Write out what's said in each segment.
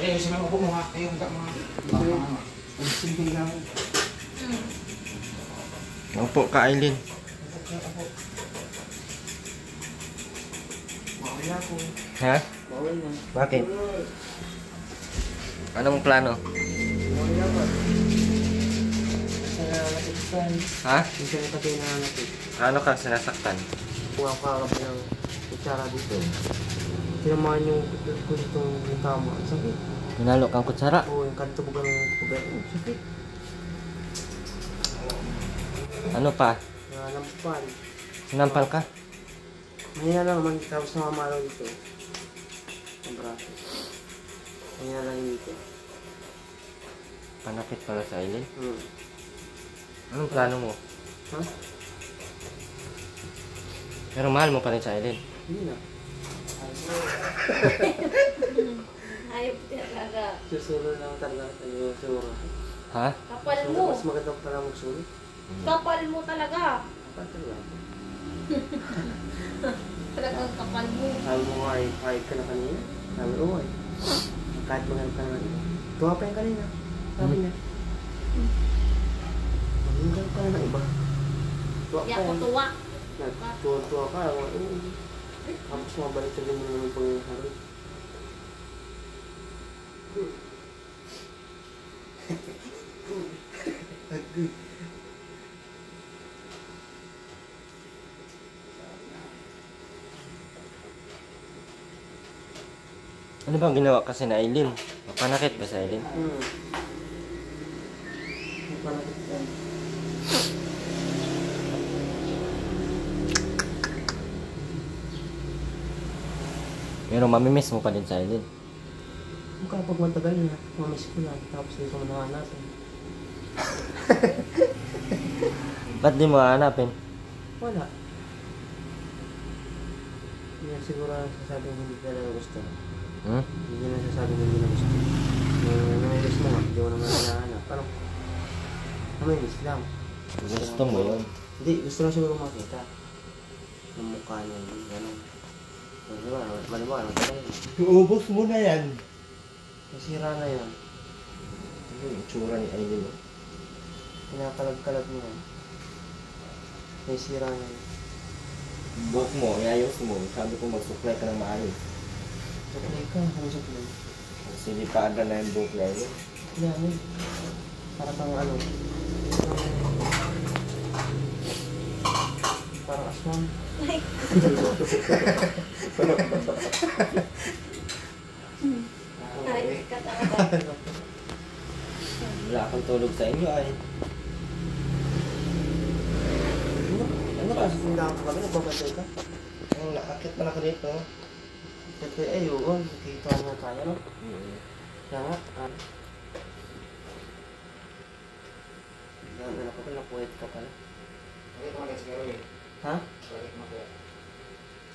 Eh, sa mga upo mo ha. Eh, enggak mga... Simple lang. Opo ka, Aileen. Bawal na ako. Ha? Bawal na. Bakit? Anong plano? Bawal na ba? Sa nakikisan. Ha? Minsan na patay na natin. Ano ka sinasaktan? Kuha ka kami ng kutsara dito. Tinamaan yung ko ditong tama. Sakit. Pinalo kang kutsara? Oo, yung kanto bugan ng bugan. Sakit. Ano pa? Nalampan. Sinampal ka? Mahina lang naman tapos namamalaw dito. Ang braso. Mahina lang dito. Panakit pala sa Aileen? Hmm. Anong plano mo? Ha? Pero mahal mo pa rin sa Aileen? Hindi na. Hayop talaga. Susunod lang talaga tayo siguro. Ha? Kapal So, mo. mas maganda pala magsunod. Kapal mo talaga. Kapal talaga. Talagang kapal mo. Sabi mo nga, kahit ka na kanina. Sabi ko, ay. Kahit maganda ka na kanina. Tuwa pa yung kanina. Sabi niya. Maganda ka na ng iba. Tuwa Hindi pa ako yan. tuwa. Tuwa ka. Tapos mabalik sa ganyan naman pangyayari. Ano bang ginawa kasi na Aileen? Panakit ba sa Aileen? Panakit yan. Pero mamimiss mo pa din sa Aileen? Kapag matagal na, mamiss ko lang. Tapos hindi ko manahanapin. Ba't di mo hahanapin? Wala. Hindi na siguro sasabing hindi talaga gusto. Hmm? Hindi na sasabing hindi na gusto. Namimiss mo nga, hindi mo naman hinahanap. Parang, namimiss lang. Gusto mo yun? Hindi, gusto lang siguro makita. Yung mukha niya, gano'n. Diba, malimang, matagal na. Uubos mo na yan. Nasira na yan. Ano yung itsura ni Aileen? Pinakalag-kalag niya. Nasira na yan. Buhok mo, iayos mo. Sabi ko magsuklay ka ng maayos. Suklay ka, ano suklay? Silipada na yung buhok ni Aileen. Yan, eh. Para kang ano. Parang aswang. Hayop ka talaga. Wala akong tulog sa inyo ay. Ano ka? Sindahan ko kami, nagbabantay ka? Ang nakakit pa na ko dito. Kasi ay, oo, nakikita nga tayo, no? Kaya nga, ano ka pala, puwet ka pala. Ha?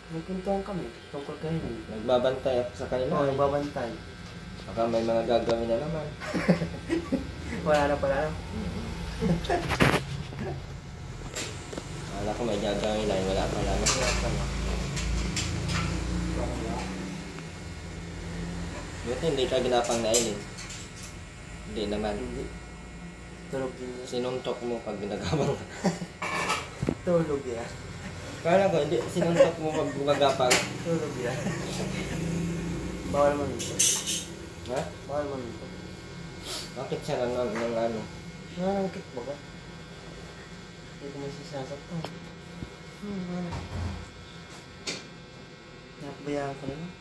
Nagpuntuhan kami, tungkol kayo. Nagbabantay ako sa kanila. Oo, nagbabantay. Baka may mga gagawin na naman. Wala na pala, no? Akala ko may gagawin na, wala pala. Buti hindi ka ginapang na Aileen. Hindi naman. Hindi. Tulog din niya. Sinuntok mo pag ginagabang ka. Tulog yan. Kala ko, hindi. Sinuntok mo pag gumagapang. Tulog yan. Bawal man ito. Ha? Bawal man ito. Bakit siya ng ano? Nanangkit ba ka? Hindi ko may sasaktan. Ano? Napabayaan ka na lang.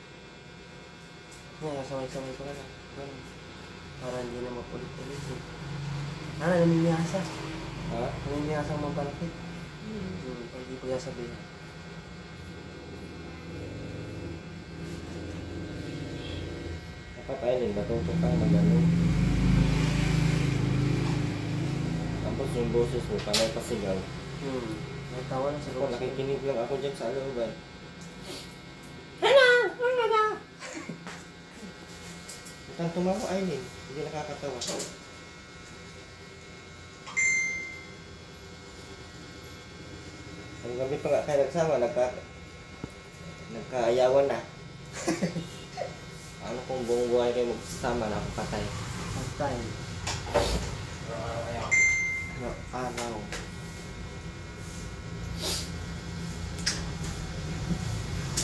Ngayon, samay-samay ko na lang. Ganun. Para hindi na mapulit-ulit. Namimiyasa. Ha? Namimiyasa ang mabalakit. Pag di ko sabihin. Dapat Aileen, matuto ka na gano'n. Tapos yung boses mo, panay pasigaw. May tawa na sa Ako, nakikinig lang ako dyan sa looban. Itang tumawa, Aileen. Hindi nakakatawa. Ang gabi pa nga kayo nagsama, nagkaayawan na. Ano kung buong buhay kayo magsasama na patay? Patay. Araw.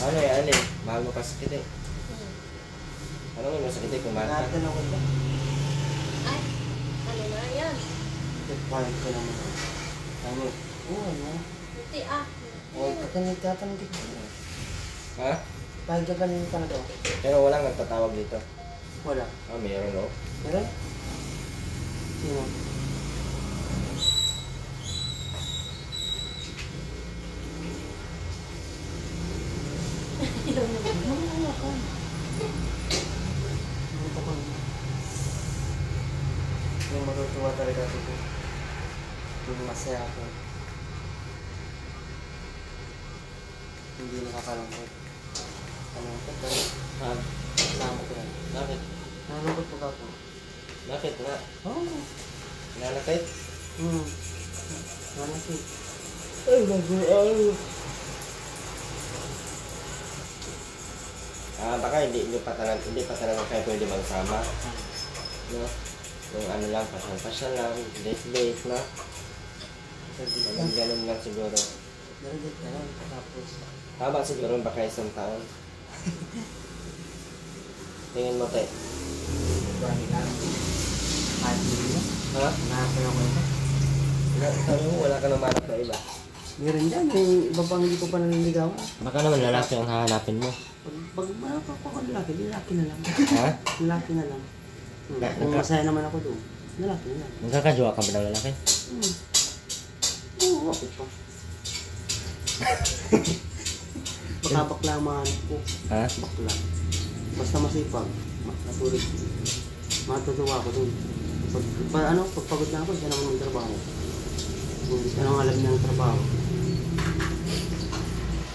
Ano eh, alin? Mahal mo pa sakit eh. Ano mo masakit eh kung mahal ka? Natin ako ba? Ay, ano na yan? Pahit ko naman. Ano? Oo, ano? Buti ah. Huwag ka nagtatanong dito. Ha? Pahit ka kanina talaga. Pero walang nagtatawag dito. Wala. Ah, meron no? Meron? Sino? Yung matutuwa talaga ako. Yung masaya ako. Hindi nakakalungkot. Ano ko ba? Ha? Kasama ko lang. Bakit? Nalungkot po ako. Bakit nga? Oo. Nanakit? Nanakit. Ay, nag-aaral. Baka hindi pa talaga kayo pwede magsama. No? Yung ano lang, pasyal lang, date, no? Ganun lang siguro. Nalagit na lang. Tapos, Haba siguro baka isang taon. Tingin mo, te. dami lang. Kahit hindi na. Ha? Nakakaya ko ito. Sabi mo, wala ka nang manap na iba. Meron dyan. May iba pang hindi ko pa naniligawan. Baka naman lalaki ang hahanapin mo. Pag malapag ko lalaki, lalaki na lang. Ha? Lalaki na lang. Kung masaya naman ako doon, lalaki na lang. Magkakajowa ka ba ng lalaki? Oo, bakit pa? Baka bakla ang mahanap ko. Ha? Bakla. Basta masipag. Natulog. Matutuwa ako doon. Pagpagod na ako, siya naman ng trabaho. Kung hindi ka nang alam niya ng trabaho.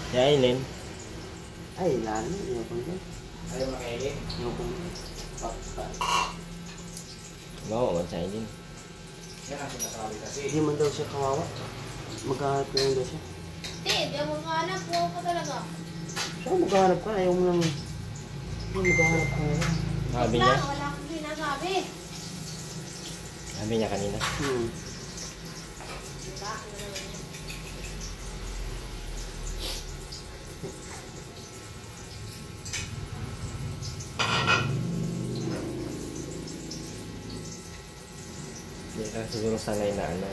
Si Aileen? Ay, lalo. Ayoko na. Ayaw makaili? Ayoko na. Oo, si Aileen. Yan ang sinasabi kasi. Hindi man daw siya kawawa. Magkahanap ka lang daw siya. Hindi, di ako makahanap. Buo ko talaga. Saka magkahanap ka, ayaw mo lang. Magkahanap ka lang. Sabi niya? Wala akong sinasabi. Sabi niya kanina. Diba? Ano naman yun? Hindi ka siguro sanay na ano.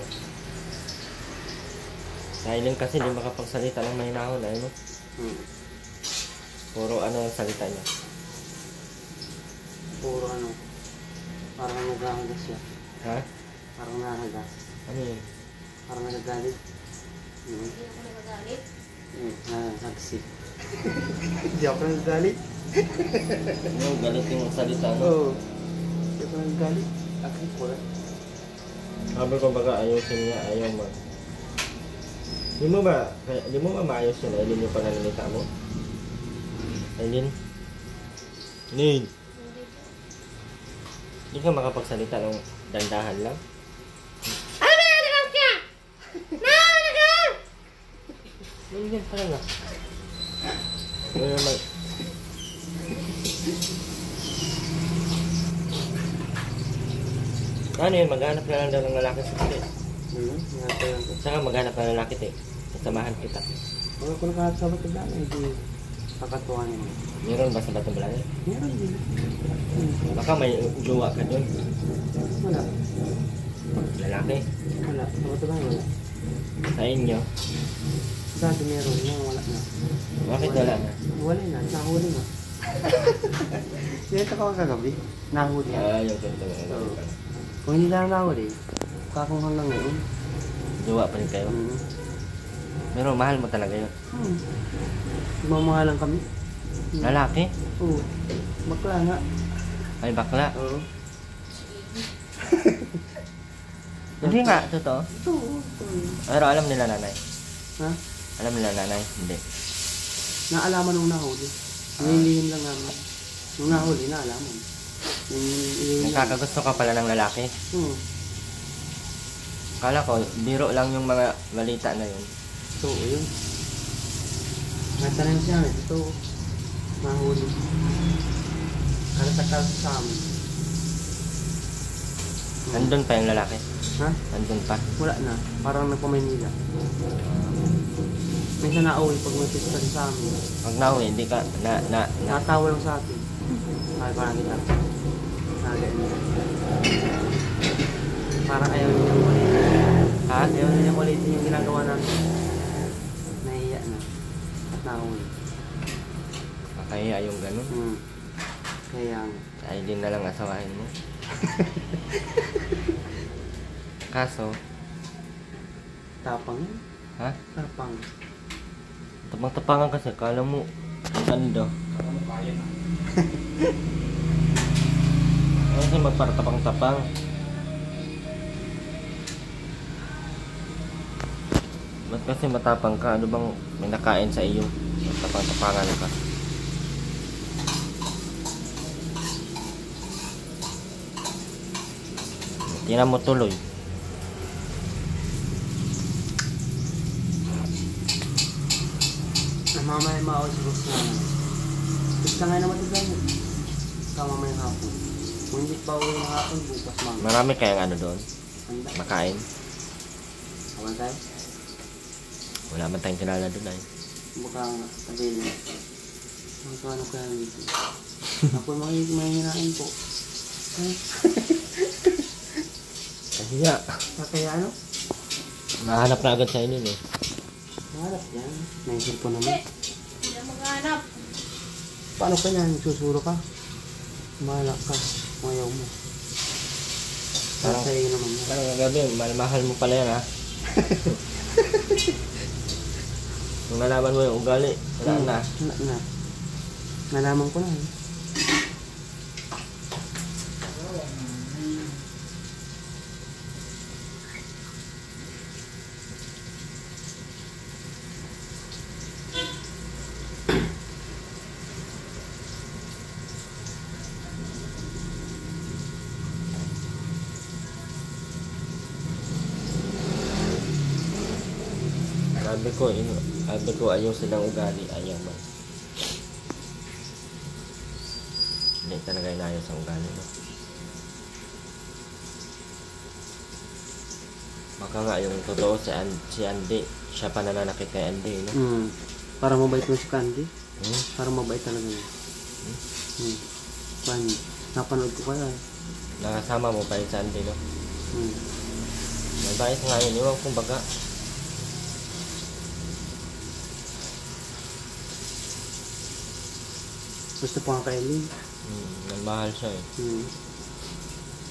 Si Aileen kasi di makapagsalita ng mahinahon, ano? Puro ano ang salita niya. Puro ano. Parang naghahagas siya. Ha? Parang nahagas. Ano yun? Parang nagagalit. Hindi ako nagagalit. Nagsi. Hindi ako nagagalit. Ano, galit yung salita, no? Oo. Hindi ako nagagalit. Akin ko lang. Sabi ko baka ayusin niya, ayaw mo. Di mo ba maayos yun, Aileen, yung pananalita mo? Aileen? Aileen? Hindi po. Hindi ka makapagsalita ng dandahan lang? Ano ba yan? Nagkas ka! Nagkas! Aileen pa lang ah. Ano naman? Ano yun, maghanap na lang daw ng lalaki sa kit. Nagagalit ko. Saka maghanap ng lalaki, te. Sasamahan kita. Pag ako nakahanap sa ba't lang, hindi kakatuhan mo. Meron ba sa Batang Balangin? Meron din. Baka may jowa ka doon. Wala. Lalaki. Wala. Sa ba't lang wala. Sa inyo. Dati meron. Ngayon wala na. Bakit wala na? Wala na. Nahuli na. Dito ka kagabi. Nahuli na. Ah, yung ganito. Oo. Kung hindi lang nahuli, kakong hanggang ngayon. Jowa pa rin kayo. Pero mahal mo talaga yun. Mamahalan kami. Lalaki? Oo. Bakla nga. Ay, bakla. Oo. Hindi nga, totoo. Oo. Pero alam nila nanay. Ha? Alam nila nanay? Hindi. Naalaman nung nahuli. Nililihim lang namin. Nung nahuli, naalaman. Nakakagusto ka pala ng lalaki. Kala ko, biro lang yung mga balita na yun. So, yun. Natanong siya. Ito. Nahuli. nagtakal sa amin. Nandun pa yung lalaki. Ha? Nandun pa. Wala na. Parang nagpa-Maynila. Minsan nauwi pag may pista sa amin. Pag nauwi, hindi ka, Natawa lang sa akin. Ay, parang kita. Nagano. Parang ayaw niya ulitin. ha? Ayaw niya ulitin yung ginagawa namin. Nahiya na. At nauwi. Kaya yung ganun. Kaya nga. Ay, din na lang asawahin mo. Kaso, Tapang yun. ha? Tapang. Tapang-tapangan kasi, kala mo, ganda. Kaya mo kaya na. Kasi magparatapang-tapang. Ba't kasi matapang ka? Ano bang may nakain sa iyo? Tapang-tapangan ka. Tingnan mo tuloy. Mamaya maawal si Boss na. Basta nga naman ito ganyan. Mamaya hapon. Kung hindi pa uwi ng hapon, bukas mamaya. Marami kayang ano doon? Handa. Makain? Awan tayo? Wala man tayong kilala doon ay. Baka nga, sabihin mo. Ano kaya dito? Ako mahihinain po. Kasi nga, Kaya ano? nahanap na agad sa inyo eh. Harap yan. Naisip ko naman. Hindi na maghanap. Paano ka yan? Susuro ka? Mahalak ka. Mayaw mo. Para Parang- sa iyo naman yan. Parang kagabi, mahal mo pala yan ha. Nung nalaman mo yung ugali, wala na. Na. Nalaman ko na eh. Sabi ko ayaw silang ugali, ayaw man. Hindi talaga inayos ang ugali, no? Baka nga yung totoo si Andy, siya pa nananakit kay Andy, no? Para mabait mo si Candy. Hmm? Para mabait talaga yun. Paano? Napanood ko kaya eh. Nakasama mo pa rin si Andy, no? Mabait nga yun, iwan kung baga. Gusto pa nga kay Eileen. Nagmahal siya eh.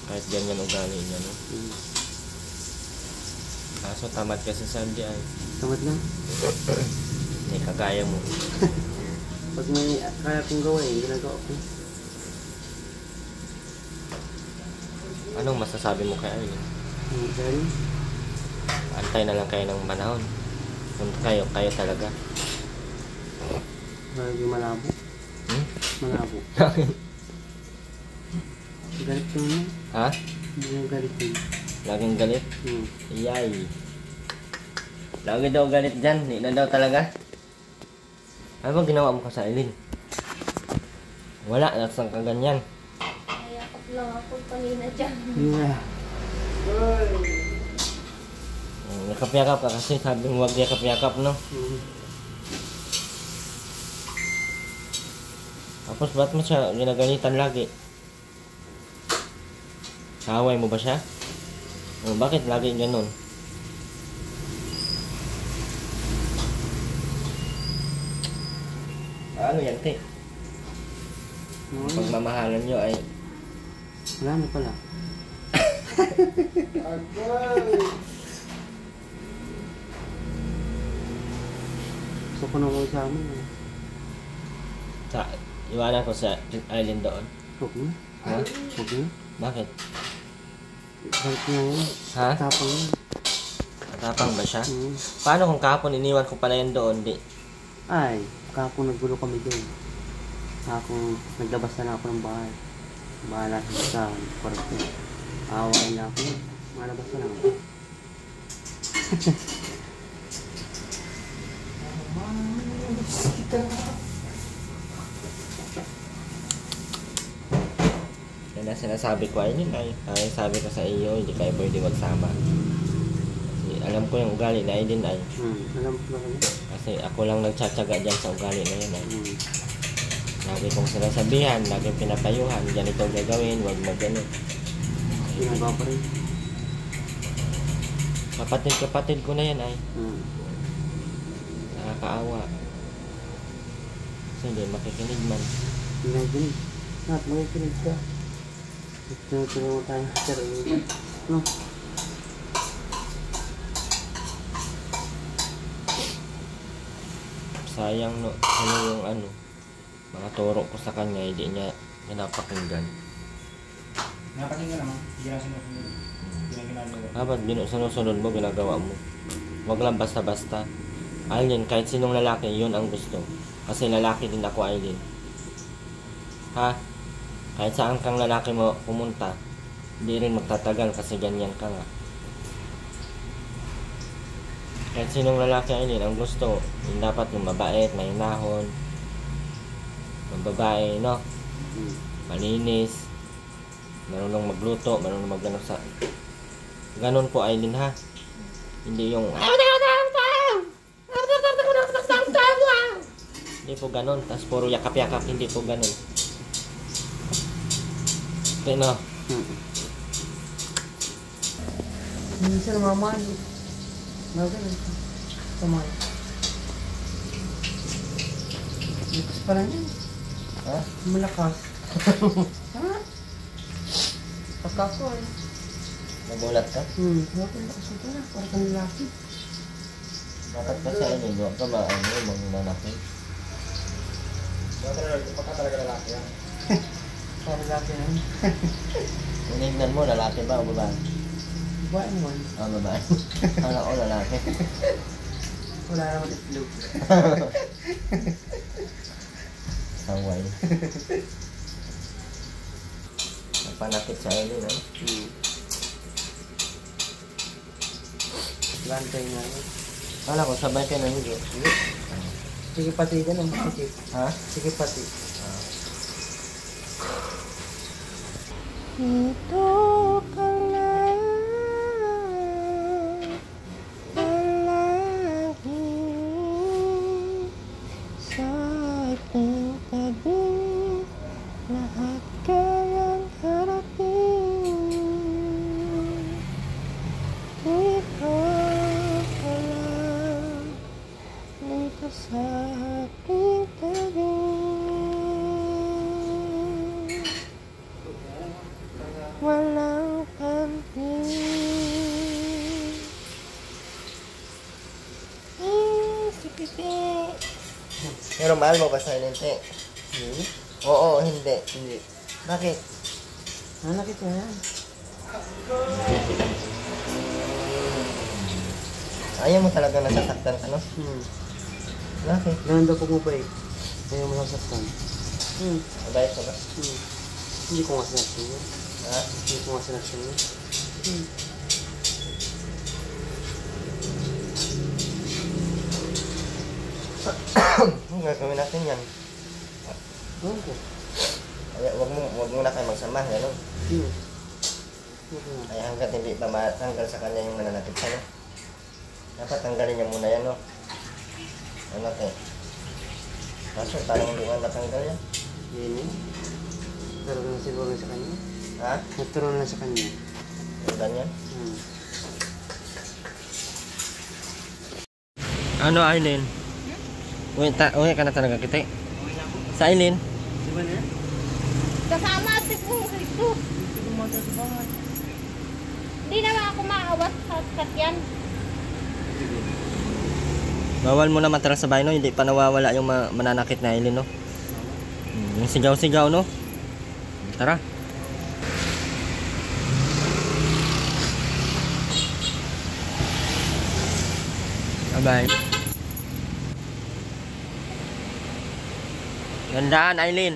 Kahit ganyan ugali niya, no? Kaso tamad kasi si Andy ay. Tamad na. Hindi kagaya mo. Pag may kaya kong gawin, ginagawa ko. Anong masasabi mo kay Eileen? Dahil, Antay na lang kayo ng panahon. Kung kayo talaga. lagi malabo. Malabo. Bakit? Galit ko na. Ha? Hindi yung galit ko. Laging galit? Iyay. Lagi daw galit dyan. Hindi na daw talaga. Ano ba ginawa mo ka sa Eileen? Wala. Nasaan ka ganyan? Nayakap lang ako kanina dyan. Yeah. Yakap-yakap ka kasi sabi mo huwag yakap-yakap, no? Tapos ba't mo siya ginagalitan lagi? Kaaway mo ba siya? O, bakit lagi ganun? Ano yan, te? Pagmamahalan nyo ay... Wala na pala. Gusto ko na ko sa amin. Sa, iwanan ko sa island doon. Huwag na. Ha? Huwag na. Bakit? Galit na yun. Ha? Tapang yun. Matapang ba siya? Paano kung kahapon iniwan ko pala yan doon? Di. Ay, kahapon naggulo kami doon. Kahapon naglabas na ako ng bahay. Bahala sa kwarto. Awain na ako. Malabas na lang ako. Yan ang sinasabi ko, Aileen, ay sabi ko sa iyo, hindi kayo pwede magsama. Kasi alam ko yung ugali na Aileen ay. Alam ko na. Kasi ako lang nagtsatsaga dyan sa ugali na yun ay. Lagi kong sinasabihan, lagi pinapayuhan, ganito gagawin, huwag mo ganun. Ginagawa pa rin. Kapatid ko na yan ay. Nakakaawa. Kasi hindi makikinig man. Ginagawa. At makikinig ka. Tinutulungan mo tayo. Sir, no? Sayang no, ano yung ano, mga turo ko sa kanya, hindi niya pinapakinggan. Napakinggan naman. Hindi na sinusunod. Hindi na ginagawa. Dapat sinusunod mo, ginagawa mo. Huwag lang basta-basta. Aileen, kahit sinong lalaki, yun ang gusto. Kasi lalaki din ako, Aileen. Ha? Kahit saan kang lalaki mo pumunta, hindi rin magtatagal kasi ganyan ka nga. Kahit sinong lalaki, Aileen, ang gusto, yung dapat yung mabait, mahinahon, mababae, no? Malinis, marunong magluto, marunong magano sa... Ganon po, Aileen, ha? Hindi yung... Hindi po ganon, tas puro yakap-yakap, hindi po ganon. Okay, no? Minsan namamali. Nagalan ka. Kamay. Malakas pala niyan. Ha? Malakas. Ha? Pagka ko eh. Nagulat ka? Malakas ito na. Para kang lalaki. Bakit kasi Aileen, huwag ka ba, mananakit? Baka talaga lalaki yan. Para lalaki na. Unignan mo, lalaki ba o babae? Babae naman. Ah, babae. Kala ko lalaki. Wala naman itlog. Saway. Napanakit sa Aileen, eh? Lantay nga. Kala ko sabay kayo nang hindi. Sige pati ka naman. Sige. Ha? Sige pati. Ito ka lang palagi sa aking tabi, lahat kayang harapin. Ito ka lang dito sa aking tabi. Walang kampi. Sikiti. Pero mahal mo ba sa Aileen, te? Hindi. Oo, hindi. Hindi. Bakit? Nakita yan. Ayaw mo talaga nasasaktan ka, no? Bakit? Ganun daw pumabait. Ayaw mo sasaktan. Mabait ka ba? Hindi ko nga sinaktan yun. Ha? Hindi ko nga sinaktan yun. Ang gagawin natin yan. Ewan ko. Ay, wag mo na kayo magsama, gano'n. Ay, hanggat hindi pa matanggal sa kanya yung nananakit siya, no? Dapat tanggalin niya muna yan, no? Ano, te? Kaso, parang hindi nga matanggal yan. Yan yun. Natural na siguro sa kanya. Ha? Natural na sa kanya. Yung ganyan? Ano, Aileen? Uwi ka na talaga kita. Sa Aileen? Diba na? Kasama at ko ito. Hindi naman ako maawas sa sakyan. Bawal mo na matira sa bahay, no? Hindi pa nawawala yung mananakit na Aileen, no? Yung sigaw-sigaw, no? Tara. Bye-bye. Gandaan, Aileen.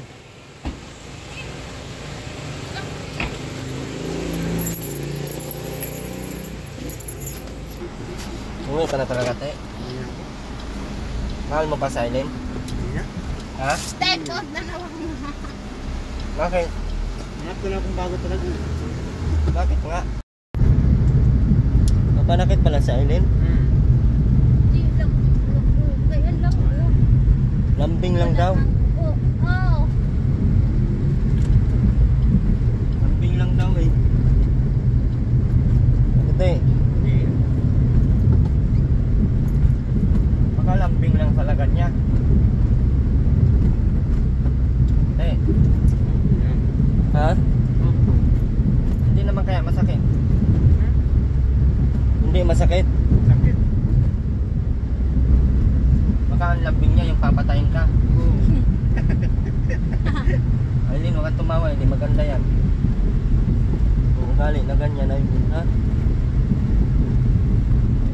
Uwi ka na talaga, te. Mahal mo pa sa Aileen? Hindi na. Ha? Take off na naman. Bakit? Hanap ko na akong bago talaga. Bakit nga? Napanakit pala si Aileen. Di lang. Kaya lang. Lambing lang daw. Oo. Lambing lang daw eh. Bakit eh? Baka lambing lang talaga niya. Eh. Ha? Hindi naman kaya masakit. Hindi masakit. Sakit. Baka ang lambing niya yung papatayin ka. Aileen, huwag kang tumawa, hindi maganda yan. Kung ugali na ganyan ay ha?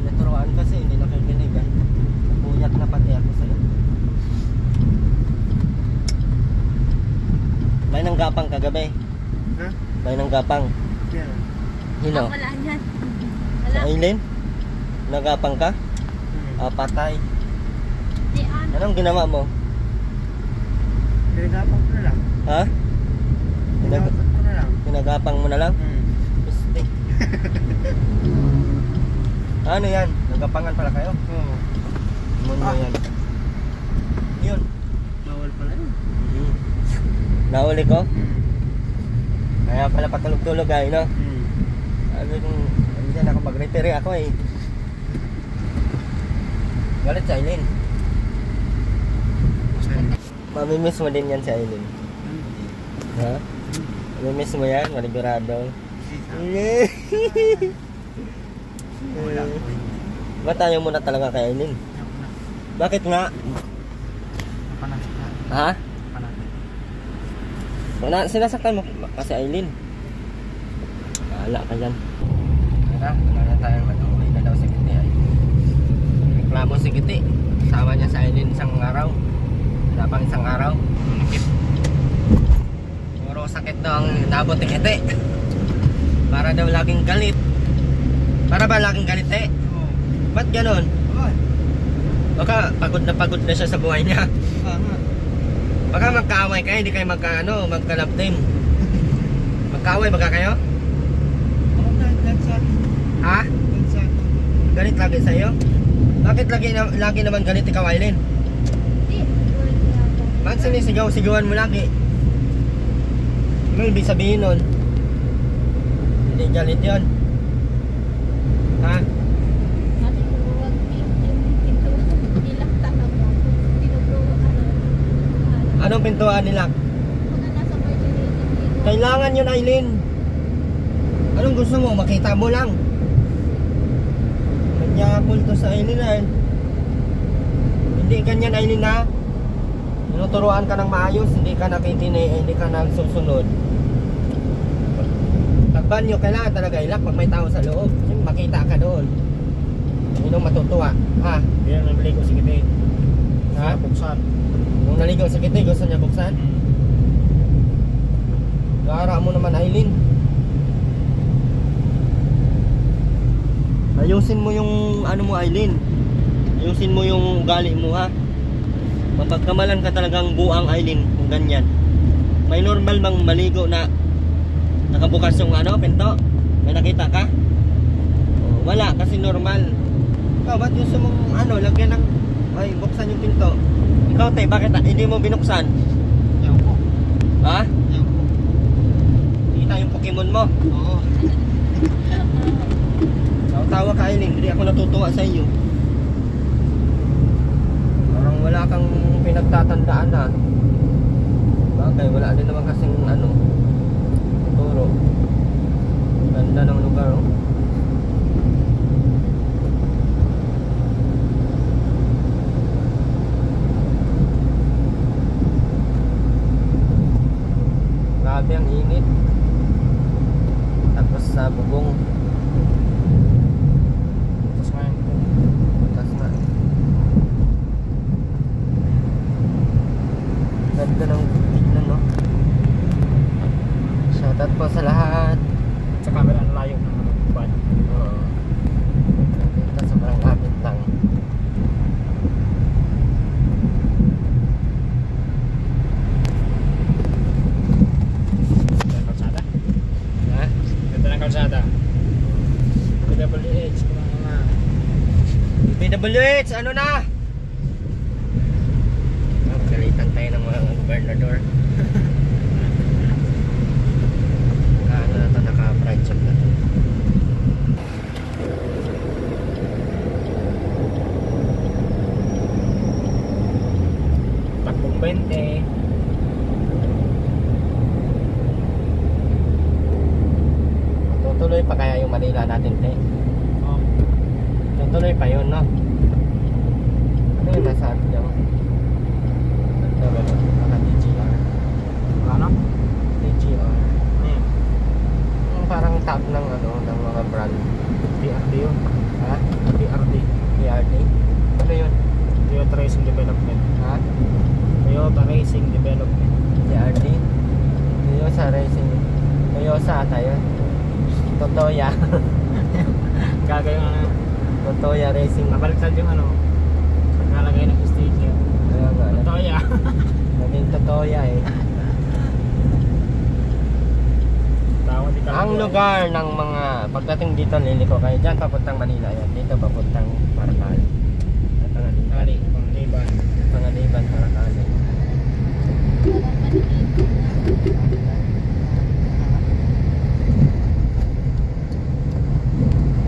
Naturoan kasi, hindi nakikinig eh. Napuyat na pati ako sa'yo. May nanggapang kagabi. Ha? May nanggapang. Kaya. Hino? Wala yan. Sa Wala. Aileen? Nagapang ka? Ah, patay. Di ano. Anong ginawa mo? Pinagapang ko na lang. Ha? Pinagapang ko na lang. Pinagapang mo na lang? Gusti. Ano yan? Nagapangan pala kayo? Oo. Mundo yan. Yun. Bawal pala yun. Nauli ko? Kaya pala patulog-tulog ay, no? Sabi kong, dyan ako mag-retire ako eh. Galit si Aileen. Mamimiss mo din yan si Aileen. Ha? Mamimiss mo yan? Manigurado. Wala ko yun. Ba't ayaw mo na talaga kay Aileen? Bakit nga? Napanasok na. Ha? Napanasok. Wala, sinasaktan mo kasi Aileen. Wala ka dyan. Tara, wala na tayong mag-uwi na daw si Kiti ay. Reklamo si Kiti. Kasama niya sa Aileen isang araw. Wala pang isang araw. Puro sakit daw ang nabot ni Kiti. Para daw laging galit. Para ba laging galit eh? Oo. Ba't ganon? Ay. Baka pagod na siya sa buhay niya. Baka magkaaway kayo, hindi kayo magka-love team. Magkaaway baga kayo? Ako dahil sa akin. Ha? Dahil sa akin. Galit lagi sa'yo? Bakit lagi naman galit ikaw, Aileen? Di. Bakit sinisigaw-sigawan mo lagi? Ano ibig sabihin nun? Hindi galit yun. Ha? Kasi huwag yung pinto. Nilaktan ako. Anong pintuan nila? Mga nasa Virginia dito. Kailangan yun, Aileen. Anong gusto mo? Makita mo lang. Nagyakul to sa Aileen eh. Hindi ganyan, Aileen ha. Tinuturuan ka ng maayos, hindi ka hindi ka nagsusunod. Pag banyo, kailangan talaga ilak pag may tao sa loob. Yung makita ka doon. Yun ang matutuwa. Ha? Hindi na nabili ko si Kiti. Ha? Buksan. Nung naligaw sa Kiti, gusto niya buksan? Gara mo naman, Aileen. Ayusin mo yung ano mo, Aileen. Ayusin mo yung ugali mo, ha. Mapagkamalan ka talagang buang, Aileen, kung ganyan. May normal bang maligo na nakabukas yung pinto? May nakita ka? Oh, wala, kasi normal. Ikaw, ba't gusto mong lagyan ng buksan yung pinto? Ikaw, te, bakit hindi mo binuksan? Ewan ko. Ha? Ewan ko. Kita yung Pokemon mo. Oo. Tawa ka, Aileen, hindi ako natutuwa sa iyo. Parang wala kang pinagtatandaan na. Bagay, wala din naman kasing turo. Ganda ng lugar, oh. Grabe ang init. Tapos sa bubong. Tapos ngayon. Tapos na. Ganda ng tignan, no? Shoutout po sa lahat. Sa camera, ang layo ng ban. Oo. Dito sobrang lapit lang. DPWH, ano na? Galitan tayo ng mga gobernador. Ano na to, naka-pride shop na to. Takbong 20. Tutuloy pa kaya yung Manila natin, te? Oh. Tutuloy pa yun, no? Ano yung nasa atin dyan? Ito ba? Naka-DGR. Ano? DGR. Hmm. Yung parang tag ng ano, ng mga brand. PRD yun. Ha? PRD. PRD? Ano yun? Toyota Racing Development. Ha? Toyota Racing Development. PRD? Toyota Racing. Toyota ata yun. Totoya. Gagawin ano. Totoya Racing. Nabaliktad yung ano. Nakalagay ng sticker. Kaya nga. Toya. Naging Totoya eh. Tawad di ka. Ang lugar ng mga pagdating dito liliko kayo dyan papuntang Manila yan. Dito papuntang Paracali. At Panganiban. Kali. Panganiban. Panganiban, Paracali.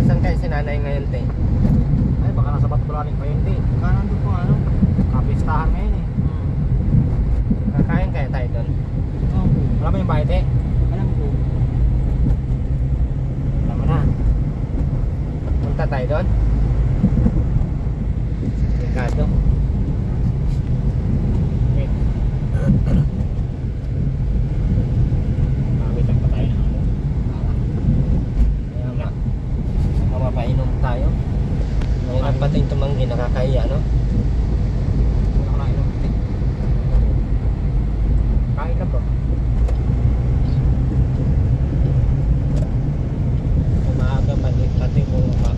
Saan kayo si nanay ngayon, te? Ay baka nasa Batbulaning pa yun. Di. Baka nandun po ano. Kapistahan ngayon eh. Kakain kaya tayo doon? Alam mo yung bahay te? Alam ko. Alam mo na. Punta tayo doon? Ricardo. Wait. Mabitan pa tayo ng ano. Kaya nga. Baka mapainom tayo. Ngayon pati yung tumanggi, nakakaya, no? Wala ko na inom. Kain na bro. Umaga pati kung ano.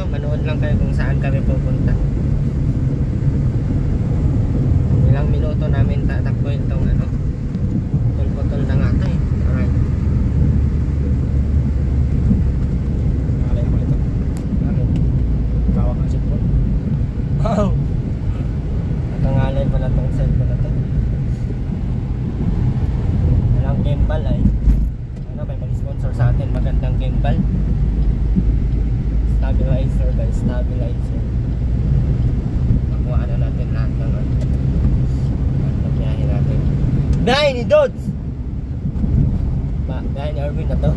Manood lang kayo kung saan kami pupunta. Ilang minuto namin tatakbo itong ano. Putol-putol na nga ito eh. Alright. Nakalaya mo ito. Ano? Tawag ng sipon. Wow! Nakangalay pala itong cellphone na ito. Walang gimbal ay. Ano, may mag-sponsor sa atin. Magandang gimbal. Stabilizer by stabilizer. Nakuha na natin lahat ng biyahe natin. Biyahe ni Dodds! Biyahe ni Arvin na to.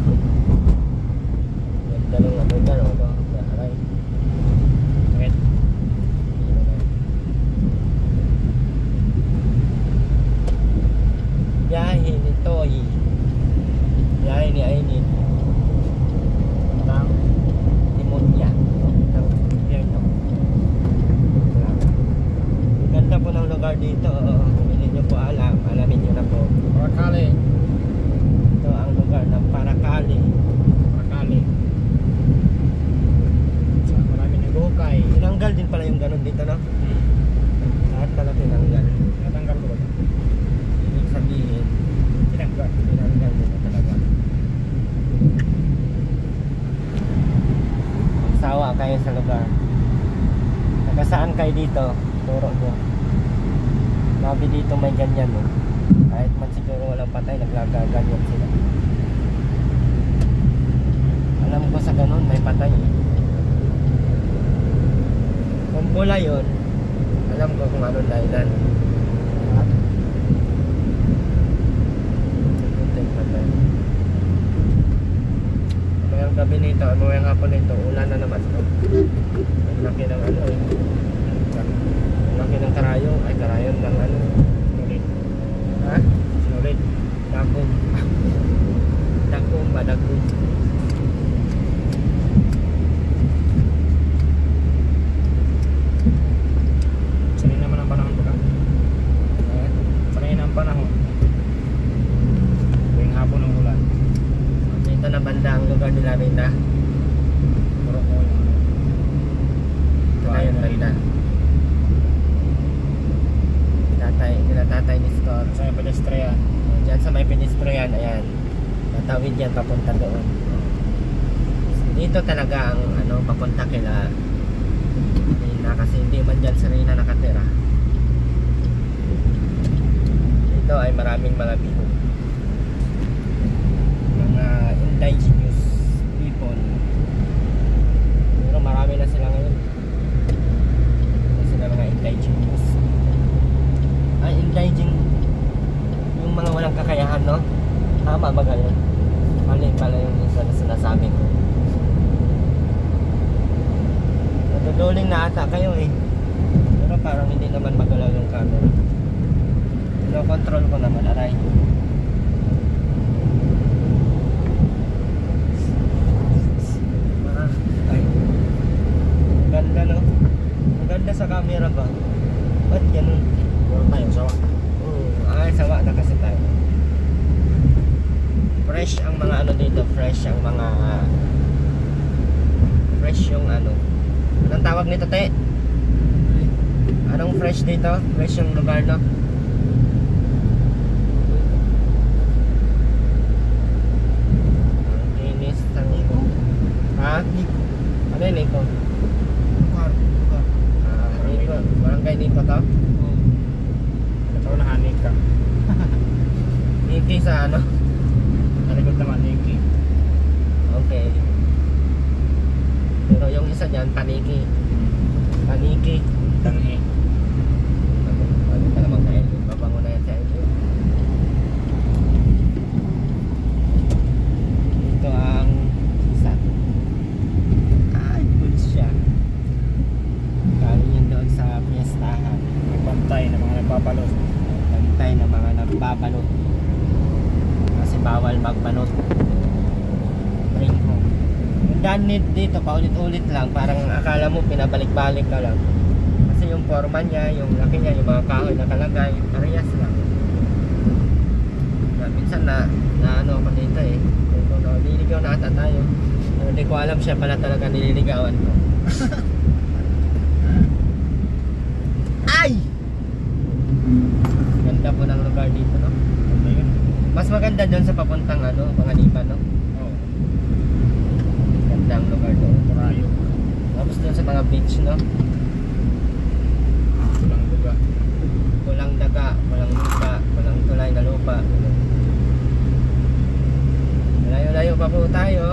Ganda ng ano dyan, o no? Aray. Wait. Biyahe ni Toy. Biyahe ni Ainin. Tang. Demonya. Impyerno. Ganda po ng lugar dito. Kung hindi nyo po alam, alamin nyo na po. Paracali. Ito ang lugar ng Paracali. Paracali. Saan marami nag-ukay. Tinanggal din pala yung ganun dito, no? Lahat pala tinanggal. Natanggal ko ba ito? Ibig sabihin, Tinanggal. tinanggal nila talaga. Magsawa kayo sa lugar. Nagasaan kayo dito? Turo nyo. Labi dito may ganyan, no? Kahit man siguro walang patay, naglagaganyan sila. Alam ko sa ganun, may patay eh. Kung pula yun, alam ko kung ano dahilan. Patay. Ngayong gabi nito, ngayong hapon nito, ulan na naman ito. Ang laki ng ano eh. Ang laki ng karayong, ay karayong ng ano. Sinulit. Ha? Sinulit. Dagong. Dagong ba? Dagong. Sanay naman ang panahon ko ka. Sanay na ang panahon. Tuwing hapon ng ulan. Dito na banda ang lugar nila yan papunta doon. Dito talaga ang ano papunta kila Reyna kasi hindi man dyan sa Reyna nakatira. Dito ay maraming mga bihon, mga indigenous people, pero marami na sila ngayon. Sila mga indigenous ay indigenous yung mga walang kakayahan, no? Tama ba ganyan? Mali pala yung isa na sinasabi ko. Naduduling na ata kayo eh. Pero parang hindi naman magalaw yung camera. Control ko naman, aray. Ay. Ganda, no? Maganda sa camera ba? Ba't ganun? Meron tayong sawa. Ay, sawa na kasi tayo. Fresh ang mga ano dito, fresh ang mga fresh yung ano. Anong tawag nito, te? Anong fresh dito? Fresh yung lugar, no? Ang linis ng Nico. Ha? Nico. Ano yung Nico? Lugar. Nico. Barangay Nico to? Ito na hanik ka. Niki sa ano? Nalikod naman, Niki. Okay. Pero yung isa dyan, paniki. Paniki. Tangi. Ano pa naman kayo? Babango na yan sa inyo. Ito ang isa. Ay, pulis siya. Galing yun doon sa fiestahan. Nagbantay na mga nagpapalos. Bantay na mga nagbabalot. Kasi bawal magbalot. Bring home. Yung danid dito, paulit-ulit lang. Parang akala mo pinabalik-balik ka lang. Kasi yung forma niya, yung laki niya, yung mga kahoy nakalagay, parehas lang. Minsan na ano ako dito eh. Nililigaw na ata tayo. Hindi ko alam siya pala talaga nililigawan ko. Ay! Ganda po ng lugar dito, no? Ano yun? Mas maganda doon sa papuntang ano, Panganiban, no? Oo. Ganda ang lugar doon. Turayo. Tapos doon sa mga beach, no? Walang luga. Walang daga, walang lupa, walang tulay na lupa. Layo-layo pa po tayo.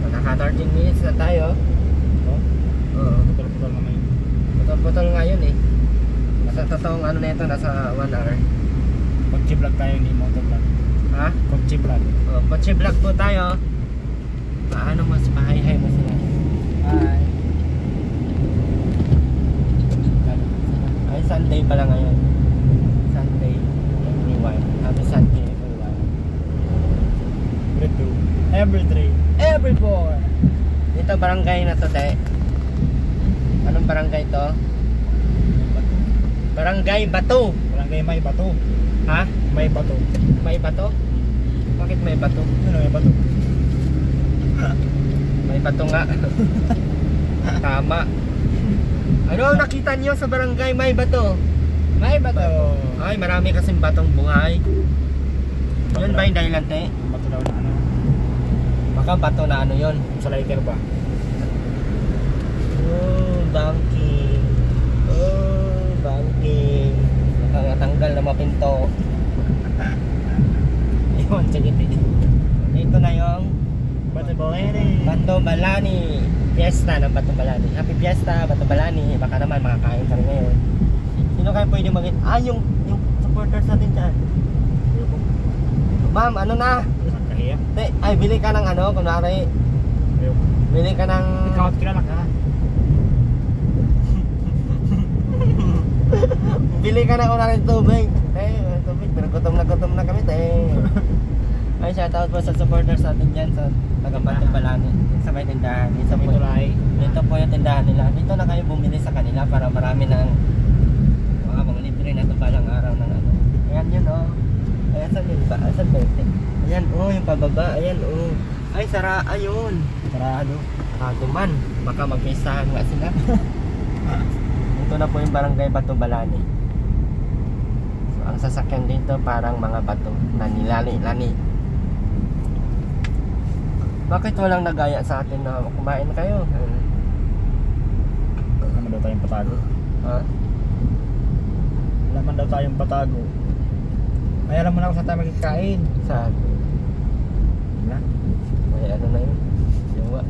Naka 13 minutes na tayo. Oo. Oo. Putol-putol naman yun. Putol-putol nga yun eh. Sa totoong ano na ito, nasa 1 hour. Kotse vlog tayo, hindi motovlog. Ha? Kotse vlog. Kotse vlog po tayo. Paano mas pahay-hay mo sila? Hi. Ay, Sunday pala ngayon. Sunday, everyone. Happy Sunday, everyone. Every day. Every boy. Dito barangay na to, te. Anong barangay to? Barangay Bato. Barangay May Bato. Ha? May Bato. May bato? Bakit may bato? Ano may Bato? May bato nga. Tama. Ano ang nakita niyo sa barangay May Bato? May bato. Ay, marami kasing batong buhay. Yun ba yung dahilan, te? Bato daw na ano. Baka bato na ano yun? Sa lighter ba? Oh, banking. Oh, banking. Nakatanggal na mga pinto. Yun, sige. Dito na yung Bato Balani. Bato Balani. Fiesta ng Bato Balani. Happy Fiesta, Bato Balani. Baka naman makakain kami ngayon. Sino kayo pwede yung supporters natin dyan. Ma'am, ano na? Kahiya. Ay, bili ka ng ano, kunwari. Bili ka ng... Ikaw at kilala ka. Bili ka na kunwari tubig. Tubig, pero gutom na kami, Ay, shoutout po sa supporters natin dyan sa taga-Bato Balani. Sa may tindahan. Dito po yung tindahan nila. Dito na kayo bumili sa kanila para marami ng mga libre na ito palang araw ng ano. Ayan yun, oh. Ayan, saan yun ba? Saan ba yun? Ayan, oh, yung pababa. Ayan, oh. Ay, ayun. Sarado. Sarado man. Baka magpisahan nga sila. Ito na po yung barangay Bato Balani. So, ang sasakyan dito parang mga bato na nilani-lani. Bakit walang nagaya sa atin na kumain kayo? Wala man daw tayong patago. Ha? Wala man daw tayong patago. Ay, alam mo na kung saan tayo magkikain. Saan? Wala. May ano na yun? Yawa.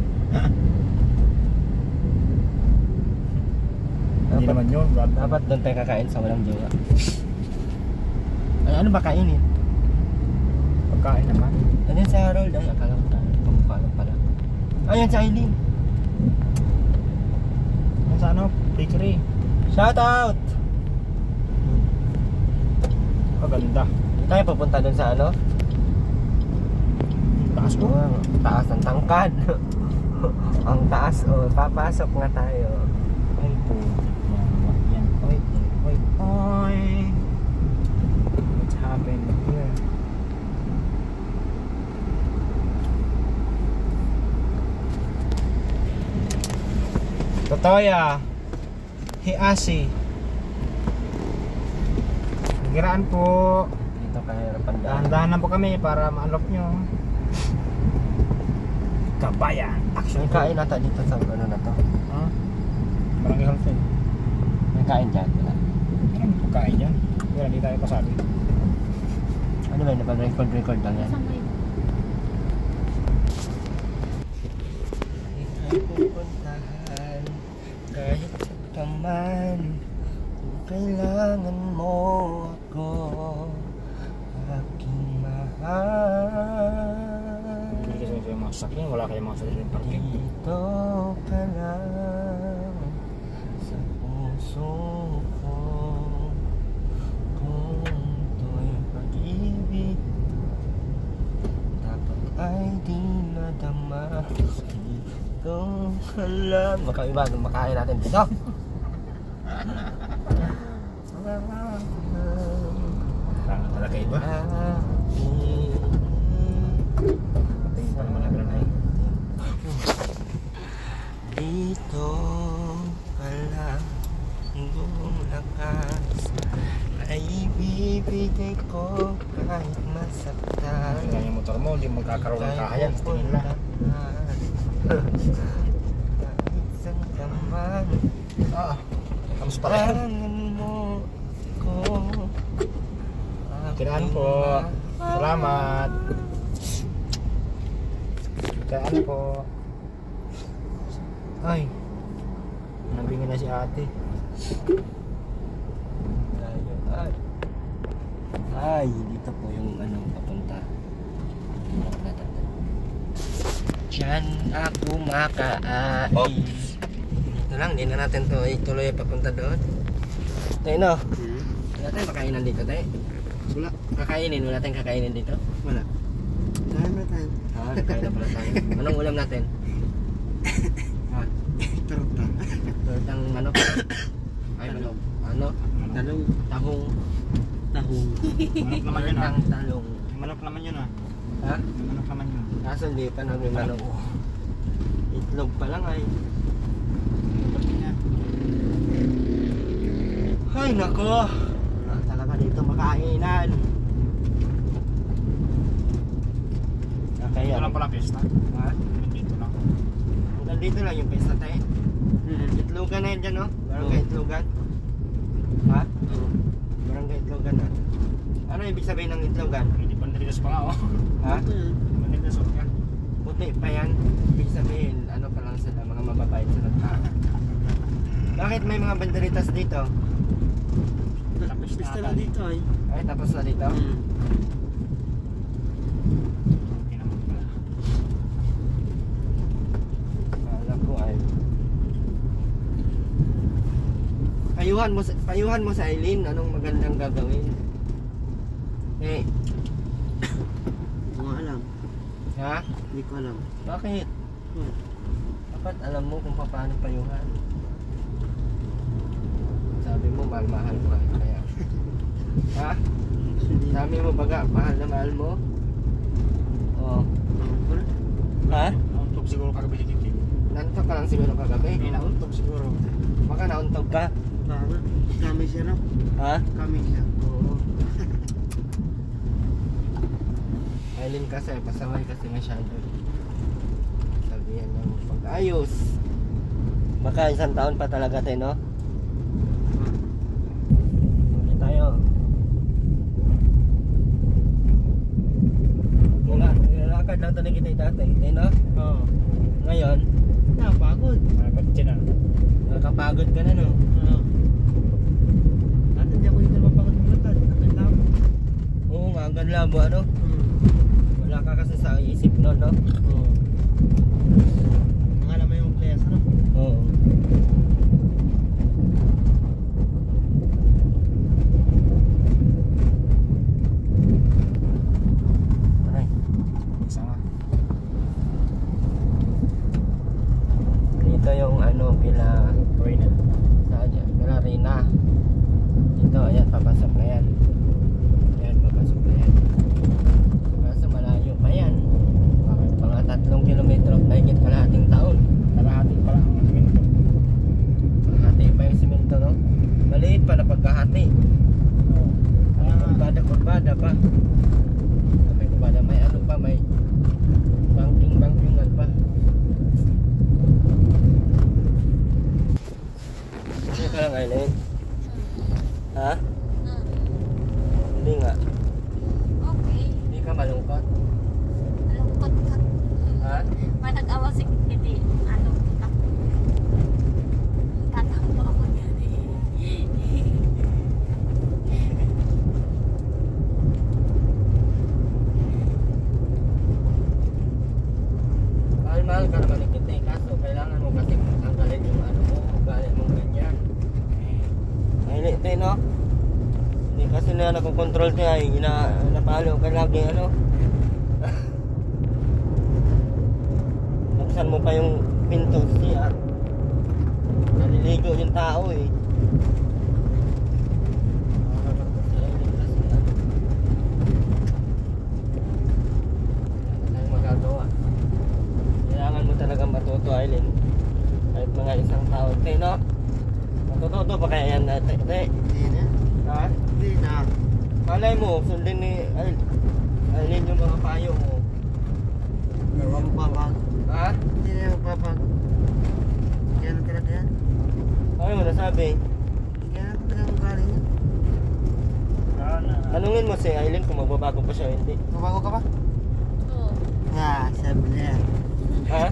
Hindi naman yun, Brad. Dapat doon tayo kakain sa walang jowa. Ay, ano ba kainin? Pagkain naman. Ano yun si Harold? Ay, akala ko tayo. Kamukha lang pala. Ayan si Aileen. Yan sa ano? Bakery. Shout out! Kaganda. Tayo papunta doon sa ano? Taas ko. Taas ng tangkad. Ang taas, oh. Papasok nga tayo. Ay po. Yan. Oy, oy, oy. What's happened here? Totoya. Hiasi. Nagiraan po. Dito kahirapan daan. Dahan-dahanan po kami para ma-unlock nyo. Kabayan. May kain nata dito sa ano na to. Ha? Barangay Halfen. May kain dyan. Wala. Ano po kain dyan? Wala, di tayo pasabi. Ano ba yun? Napag-record lang yan. Sa may Ay pupuntahan kahit sa man. Kung kailangan mo ako, aking mahal. Hindi kasi kayo mga sasakyan, wala kayong mga sasakyan parking. Dito ka lang sa puso ko. Kung ito'y pag-ibig, dapat ay di madama. Dito ka lang. Makaiba, makain natin dito. Tanga talaga iba. Patayin pa naman ang granay. Dito pala lakas ay ibibigay ko kahit masaktan. Kaya yung motor mo, hindi magkakaroon ng kahayan. Tingin nila. Kahit saan ka man, Kamus pala yan. kailangan mo ko. Kinaan po. Salamat. Kinaan po. Ay. Nabingin na si ate. Ay, dito po yung ano papunta. Diyan ako makain. Dito lang, hindi na natin to ituloy papunta doon. Tayo no? Wala tayong makainan dito tayo. Wala. Kakainin, wala tayong kakainin dito. Wala. Tayo na tayo. Nakain na pala tayo. Anong ulam natin? Tarta. Tortang manok. Ay, manok. Ano? Talong. Tahong. Tahong. Manok naman yun ah. Tortang talong. Manok naman yun ah. Ha? Manok naman yun. Kaso hindi pa namin manok. Itlog pa lang ay. Ay nako. Talaga dito makainan. Dito lang pala pista. Ha? Dito lang. Nandito lang yung pesta tayo. Itlogan na yun dyan, no? Barangay Itlogan. Ha? Barangay Itlogan na. Ano ibig sabihin ng Itlogan? Hindi Banderitas pa nga oh. Ha? Banderitas oh. Yan. Puti pa yan. Ibig sabihin, ano pa lang sila, mga mababait sa nagtao. Bakit may mga banderitas dito? Pista lang dito ay. Ay, tapos na dito? Kinamot pala. Kala ko ay. Payuhan mo sa Aileen, anong magandang gagawin? Eh, Hindi ko alam. ha? Hindi ko alam. Bakit? Dapat alam mo kung paano payuhan. Sabi mo, mahal mo ay kaya. Ha? Sabi mo baga, mahal na mahal mo? Oo. Ha? Nauntog siguro kagabi si Kiki. Nantok ka lang siguro kagabi? Hindi nauntog siguro. Baka nauntog ka? Baka. Kami siya no? Ha? Kami siya. Oo. Aileen kasi, pasaway kasi masyado. Yan ang pag-ayos. Baka isang taon pa talaga tayo, no? Huli tayo. Nilakad lang talaga kita dati, eh, no? Oo. Ngayon, Napagod. Nakakotse na. nakapagod ka na, no? Oo. Dati hindi ako dito mapagod maglakad. Akin lang. Oo nga, hanggang labo, ano? Wala ka kasi sa isip nun, no? Oo. Ang alam mo yung place, ano? Oo. Aray. Isa nga. Dito yung ano, kila Pray na. kila Rina. Dito, ayan, papasok na yan. Ayan, papasok na yan. Kaso malayo pa yan. Mga 3 kilometro, mahigit kalahating taon. Kalahati pa lang ang minto. Hati pa yung simento, no? Maliit pa na pagkahati. Oo. Kurbada pa. May kurbada, may ano pa, may banking-bankingan pa. Ano ka lang, Aileen? Ha? Hindi nga. Okay. Hindi ka malungkot. Lungkot ka. Ha? Manag-awa si Kitty. Lungkot ako. Tatakbo ako niyan eh. Mahal-mahal ka naman ni Kitty. Kaso kailangan mo kasi tanggalin yung ano mo, ugali mong ganyan. Aileen, tayo, no? Hindi kasi na nakokontrol tayo ay napalo ka lagi, ano? Buksan mo pa yung pinto siya. Naliligo yung tao eh. Wala tayong magagawa. Kailangan mo talaga matuto, Aileen. Kahit mga isang taon. Tayo, no? Matututo pa kaya yan natin. Hindi na. Ha? Hindi na. Malay mo, sundin ni Aileen yung mga payo mo. Hindi na magpapago. Ha? Hindi na magpapago. Yan talaga yan. Ano mo nasabi? Yan talaga ang ugali niya. Sana. Tanungin mo si Aileen kung magbabago pa siya o hindi. Mabago ka ba? Oo. Ah, sabi na. Ha?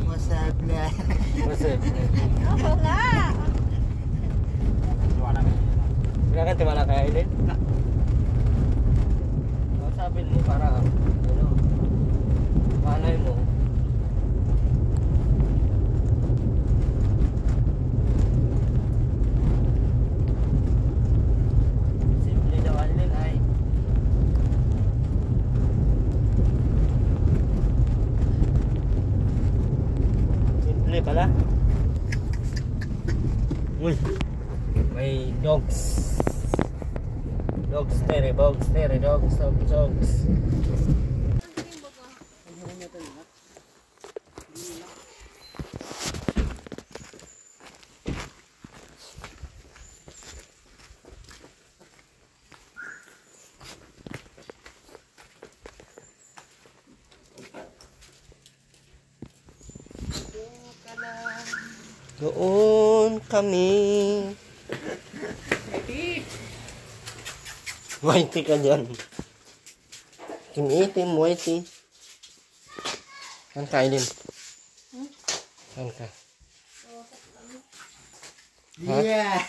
Masabi na. Kasi, Oo nga. Wala na. wala kang tiwala kay Aileen? Sabihin mo para, ano, malay mo. Simple daw, Aileen, ay. Simple pala. Uy, may dogs. Dogs, tere, dogs, dogs. Doon kami. Whitey ka dyan. Kimitin, whitey. Saan ka, Aileen? Saan ka? Ha? Yeah.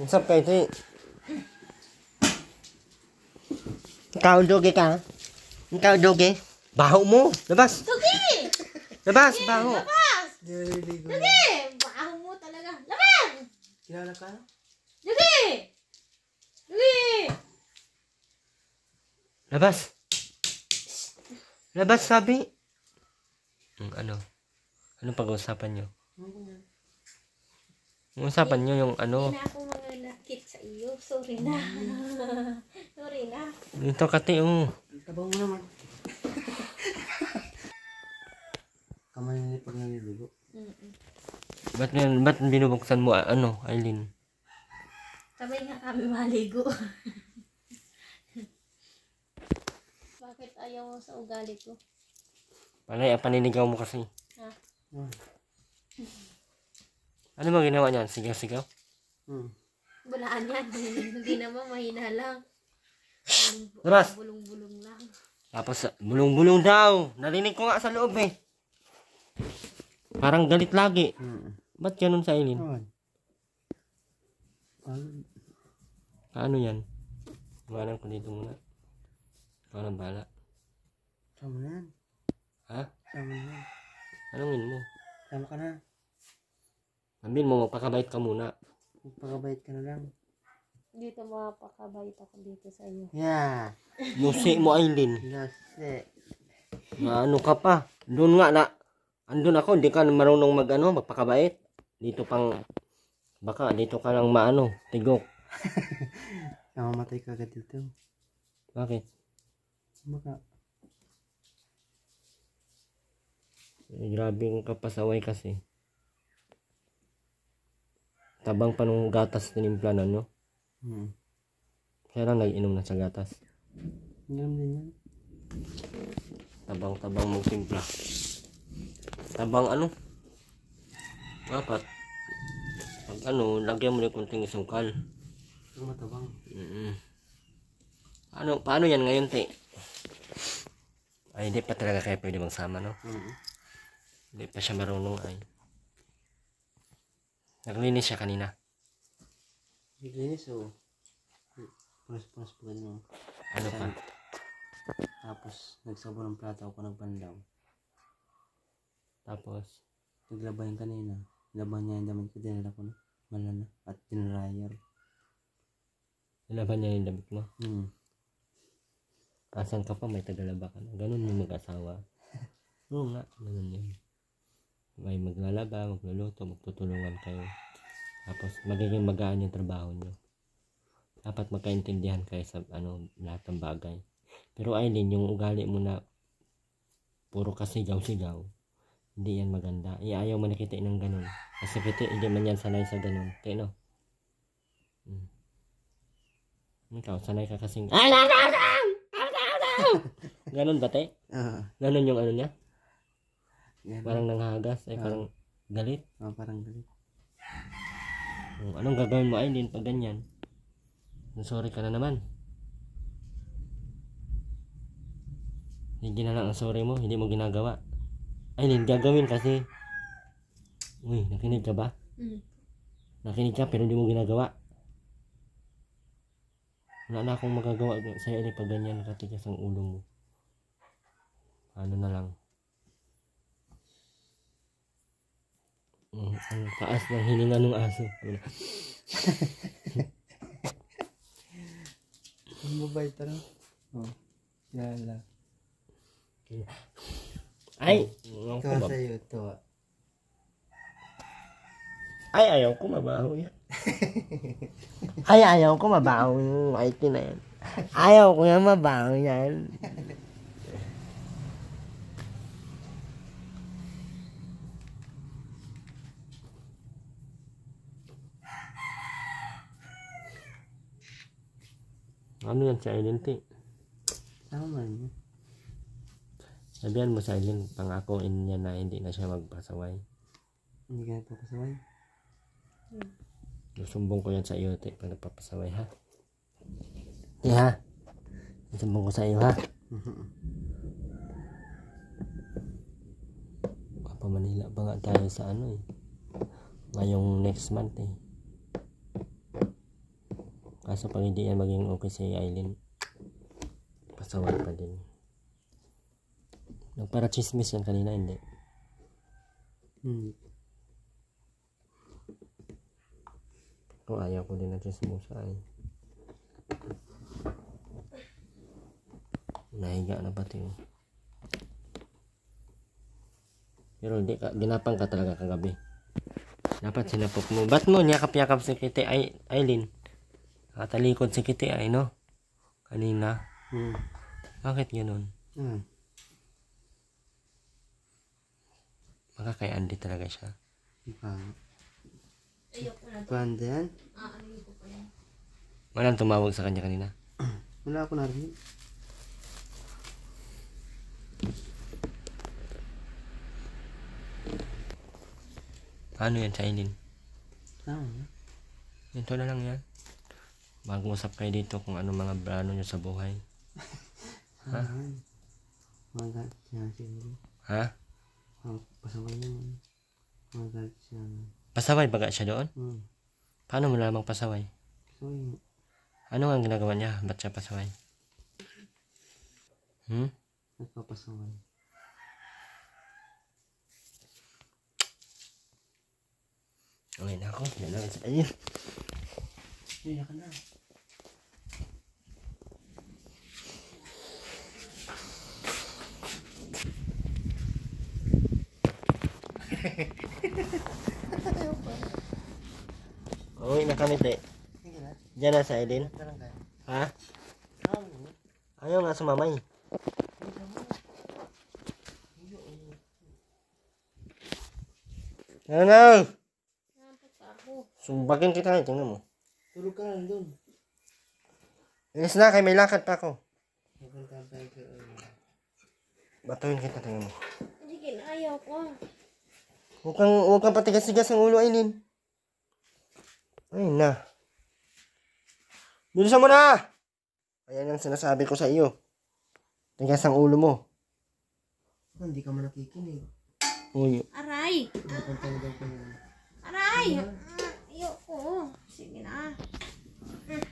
Saan ka, ito? Ikaw, doge ka? Ikaw, doge? Baho mo! Labas! Tugi! Labas! Baho! Labas! Naliligo. Tugi! Baho mo talaga. Labas! Kilala ka? Tugi! Tugi! Labas! Labas, sabi! Ano? Anong pag-uusapan nyo? Ang usapan nyo yung ano? Hindi na ako mga nakit sa iyo. Sorry na. Sorry na. Dito kati, oh. Tabaw mo naman. Kamay na pag naliligo. Ba't binubuksan mo, ano, Aileen? Sabay nga kami maligo. Bakit ayaw mo sa ugali ko? Panay, ang paninigaw mo kasi. Ha? Ano mo ginawa niyan? Sigaw-sigaw? Bulaan yan. Hindi naman mahina lang. Labas! Bulong-bulong lang. Tapos, bulong-bulong daw. Narinig ko nga sa loob eh. Parang galit lagi. Ba't ganun sa Aileen? Paano yan? Iwanan ko dito muna. Ikaw na bahala. Sama na yan. Ha? Sama na yan. Anongin mo? Sama ka na. Sabihin mo, magpakabait ka muna. Magpakabait ka na lang. Dito mapakabait ako dito sa iyo. Yeah. Yusi mo, Aileen. Lase. Ano ka pa? Doon nga na. Andun ako, hindi ka marunong magpakabait. Dito pang, baka dito ka lang tigok. Namamatay ka agad dito. Bakit? Baka. Grabe yung kapasaway kasi. Tabang pa nung gatas tinimplanan nyo. Kaya lang nag-inom na sa gatas. Ganun din yan. Tabang-tabang mong timpla. Tabang dapat. Pag lagyan mo na kunting sukal. Ang matabang. Paano yan ngayon, te? Ay, hindi pa talaga kayo pwede magsama, no? Hindi pa siya marunong, ay. Naglinis siya kanina. Naglinis, oh. Punas-punas pa ganun. Ano pa? Tapos, nagsabon ng plato ako nagbandaw. Tapos, Naglaba yung kanina. Laban niya yung damit ko, dinala ko na. Malala. At dinryer. nilaban niya yung damit mo. Asan ka pa, may tagalaba ka na. Ganun yung mag-asawa. Oo nga, ganun yun. May maglalaba, magluluto, magtutulungan kayo. Tapos, magiging magaan yung trabaho nyo. Dapat magkaintindihan kayo sa lahat ng bagay. Pero Aileen, yung ugali mo na puro kasigaw-sigaw, hindi yan maganda. Ayaw mo nakita ng ganun. Kasi kita, hindi man yan sanay sa ganun. Tino? Ikaw, sanay ka kasing ganun ba, te? Ganun yung niya? Ganun. Parang nanghagas, parang galit. Parang galit. Anong gagawin mo, Aileen, pag ganyan? Sorry ka na naman. Hindi na lang ang sorry mo, hindi mo ginagawa. Aileen, gagawin kasi. Uy, nakinig ka ba? Nakinig ka pero hindi mo ginagawa. Wala na akong magagawa sa'yo ulit pag ganyan nakatigas ang ulo mo. Ano na lang. Ang taas ng hininga ng aso. Ang mabait na. Lala. Ay! Ito sa'yo, ito. Ay, ayaw ko mabaho yan. Ay, ayaw ko mabaho yung IT na yan. Ayaw ko yan mabaho yan. Ano yan si Aileen, te? Tama niya. Sabihan mo sa Aileen, pangakoin niya na hindi na siya magpasaway. Hindi ka nagpapasaway? Susumbong ko yan sa iyo, te, pag nagpapasaway, ha? Te, ha? Susumbong ko sa iyo, ha? Papa Manila pa nga tayo sa ngayong next month, eh. Kaso pag hindi yan maging okay si Aileen, pasaway pa din. Para chismis yan kanina, hindi. Kung ayaw ko din na chismosa, ay. Nahiga na pati, oh. Pero hindi ka, ginapang ka talaga kagabi. Dapat sinapok mo. Ba't mo niyakap-yakap si Kitty Aileen? Nakatalikod si Kitty no? Kanina. Bakit ganun? Baka kay Andy talaga siya. Ayoko na to. Panda yan? Ayoko pa yan. Walang tumawag sa kanya kanina. Wala ako narinig. Ano yan sa Aileen? Tama. Ito na lang yan. Mag-usap kayo dito kung ano mga plano nyo sa buhay. Ha? Magalit siya siguro. Ha? Pasaway naman. Magalit siya. Pasaway baga siya doon? Paano mo namang pasaway? Pasaway. Ano ang ginagawa niya? Ba't siya pasaway? Nagpapasaway. Okay na ako. Yan lang sa Aileen. Iyak ka na. Uy, nakamiti. Sige na. Diyan na sa Aileen. Ito lang kayo. Ha? Ayaw nga sumamay. Ano? Napit ako. Sumbagin kita. Tingnan mo. Tulog ka lang doon. Inis na kay may lakad pa ako. Napunta tayo sa Batuhin kita. Tingnan mo. Sige na, ayaw ko. Huwag kang patigas-tigas ang ulo, Aileen. Ayun na. Bilisan mo na! Ayan ang sinasabi ko sa iyo. Tigas ang ulo mo. Hindi ka man nakikinig. Uy. Aray! Napunta na daw ko yan. Aray! Ayaw ko. Sige na.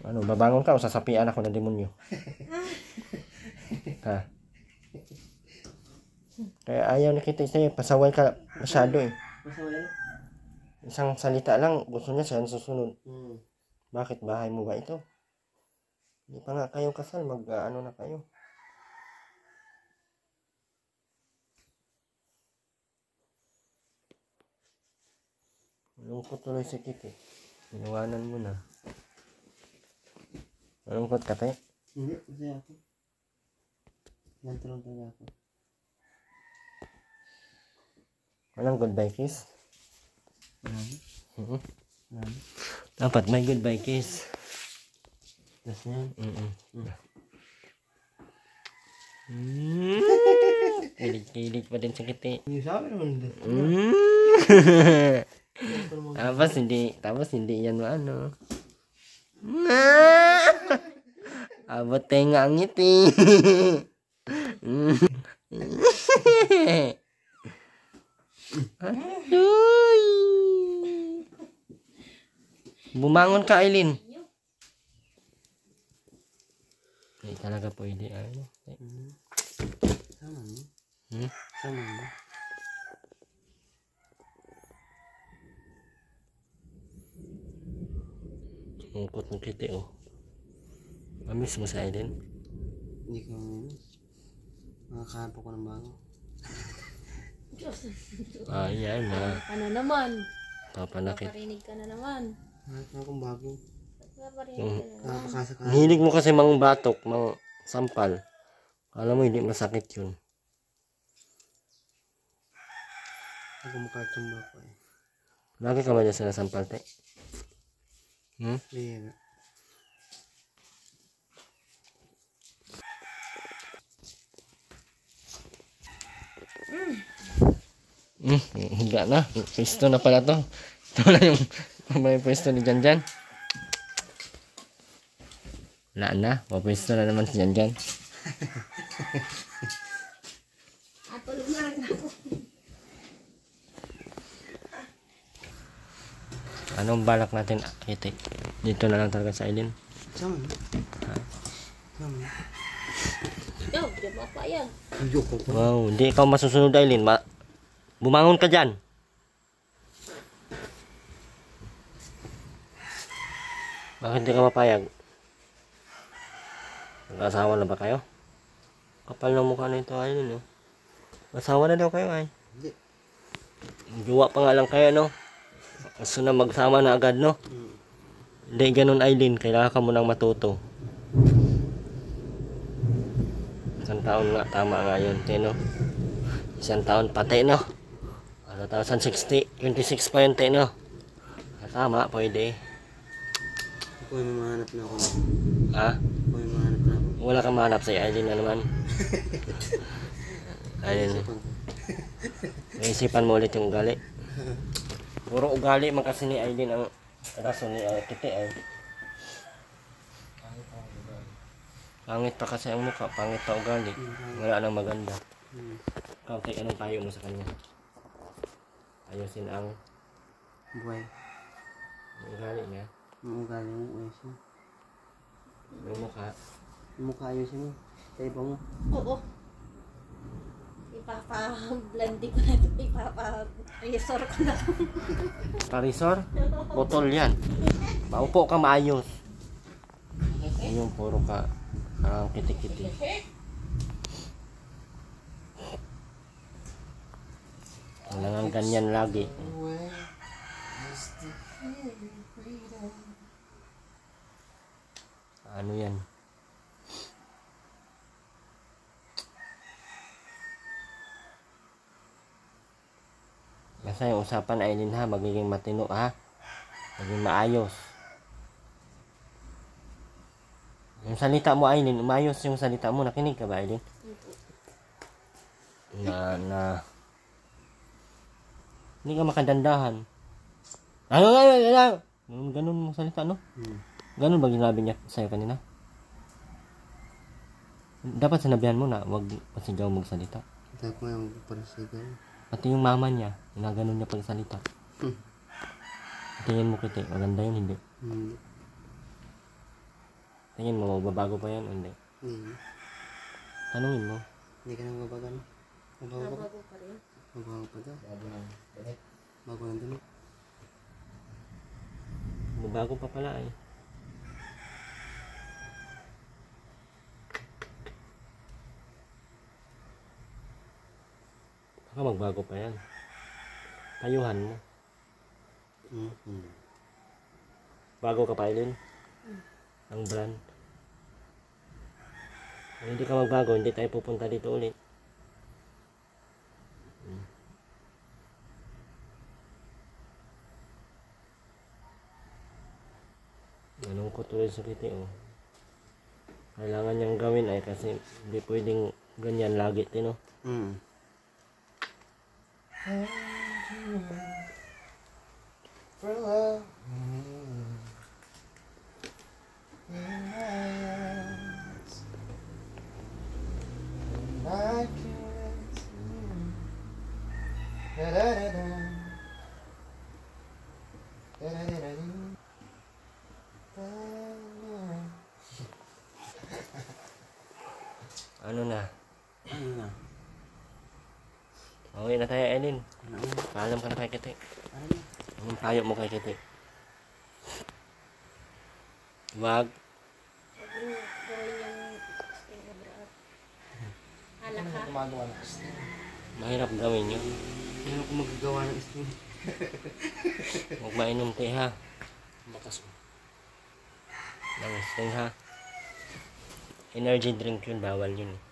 Ano, babangon ka o sasapian ako ng demonyo? Ha? Kaya ayaw nakita sa'yo. Pasaway ka masyado eh. Pasaway? Isang salita lang, gusto niya siya ang susunod. Hmm. Bakit bahay mo ba ito? Hindi pa nga kayo kasal, ano na kayo. Malungkot tuloy si Kitty. Iniwanan mo na. Malungkot ka, te? Hindi, masaya ako. Ganito lang talaga ako. Walang goodbye kiss? Marami? Mhm. Marami? Dapat may goodbye kiss. Last na yan? Kilig-kilig pa din si Kitty. Yung sabi naman doon. Tapos hindi yan ano. Abot tenga ang ngiti. Aduy. Bumangon ka, Aileen. Hindi talaga pwede. Ano? Sama mo? Hmm? Sama mo? Mungkot ng Kitty, oh. Mamiss mo sa Aileen? Hindi ko makakahanap ko ng bago. Ayan na. Ano naman? Papanakit. Paparinig ka na naman. Hanap na akong bago. Paparinig ka na naman. Nakakasaka. Ang hilig mo kasi mang batok, mang sampal. Alam mo, hindi masakit yun. Ako makatsamba ko eh. Lagi ka ba dyan sinasampal, te? Hindi. Higa na. Pwesto na pala to. Ito na yung may pwesto ni Janjan. Wala na. Mapwesto na naman si Janjan. Tulog na rin ako. Anong balak natin, Kitty? Dito na lang talaga sa Aileen. Sama mo? Sama mo? Yo, di ba pa yan? Joke ko. Wow, hindi ikaw masusunod, Aileen. Bumangon ka dyan. Bakit di ka mapayag? Nag-asawa na ba kayo? Kapal ng mukha na ito, Aileen, no? Asawa na daw kayo, ay. Hindi. Juwa pa nga lang kayo, no? Gusto na magsama na agad, no? Hindi ganun, Aileen. Kailangan ka munang matuto. Isang taon nga, tama nga yun, no? Isang taon pati, no? 2060, 26 pa yun, no? Tama, pwede. Ako ay mahanap na ako. Ha? Ako ay mahanap na ako. Wala kang mahanap sa'yo, Aileen na naman. Aileen, Isipan ko. isipan mo ulit yung ugali. Puro ugali man kasi ni Aileen ang rason ni Kiti ay. Pangit pa kasi ang mukha, pangit pa ugali. Wala nang maganda. Ikaw, tay, anong payo mo sa kanya? Ayusin ang Buhay. ugali niya. Ang ugali mo, ayusin. Yung mukha. Yung mukha ayusin mo. Sa iba mo. Oo. Ipapa-blending ko na ito. Ipapa-resort ko na ito. Parisor? Botol yan. Maupo ka maayos. Ayun, puro ka. Ang kiti-kiti. Kailangan ganyan lagi. Ano yan? Basta yung usapan Aileen ha, magiging matino ha. Maging maayos. Yung salita mo Aileen, umayos yung salita mo. Nakinig ka ba Aileen? Hindi ka makadandahan. Ganun mo salita, no? Ganun ba ginabi niya sa'yo kanina? Dapat sinabihan mo na, wag pasigaw magsalita. Dapat mo yung parasigaw. Pati yung mama niya, ginaganon niya pagsalita. Tingin mo Kiti, maganda yun, hindi? Tingin mo, magbabago pa yan, hindi? Tanungin mo. Hindi ka nang mabaga, no? Mabago pa. Bago pa rin. Mabago pa daw. Bago ng dumi. Magbago pa pala eh. Baka magbago pa yan. Payuhan mo. Bago ka pa Aileen? Ang brand. Kung hindi ka magbago, hindi tayo pupunta dito ulit. Anong ko tuloy sa Kiti oh. Kailangan niyang gawin ay kasi hindi pwedeng ganyan lagi tino. Ano na? Ano na? Okay na tayo Aileen. Ano? Paalam ka na kay Kiti. Ano na? Anong payo mo kay Kiti? Wag. Gawin yung sting abroad. Alak ka. Gumagawa na. Mahirap gawin yun. Hindi ako magagawa ng steam. Huwag mainom te ha. Bakas mo. Ng sting ha. Energy drink yun, bawal yun eh.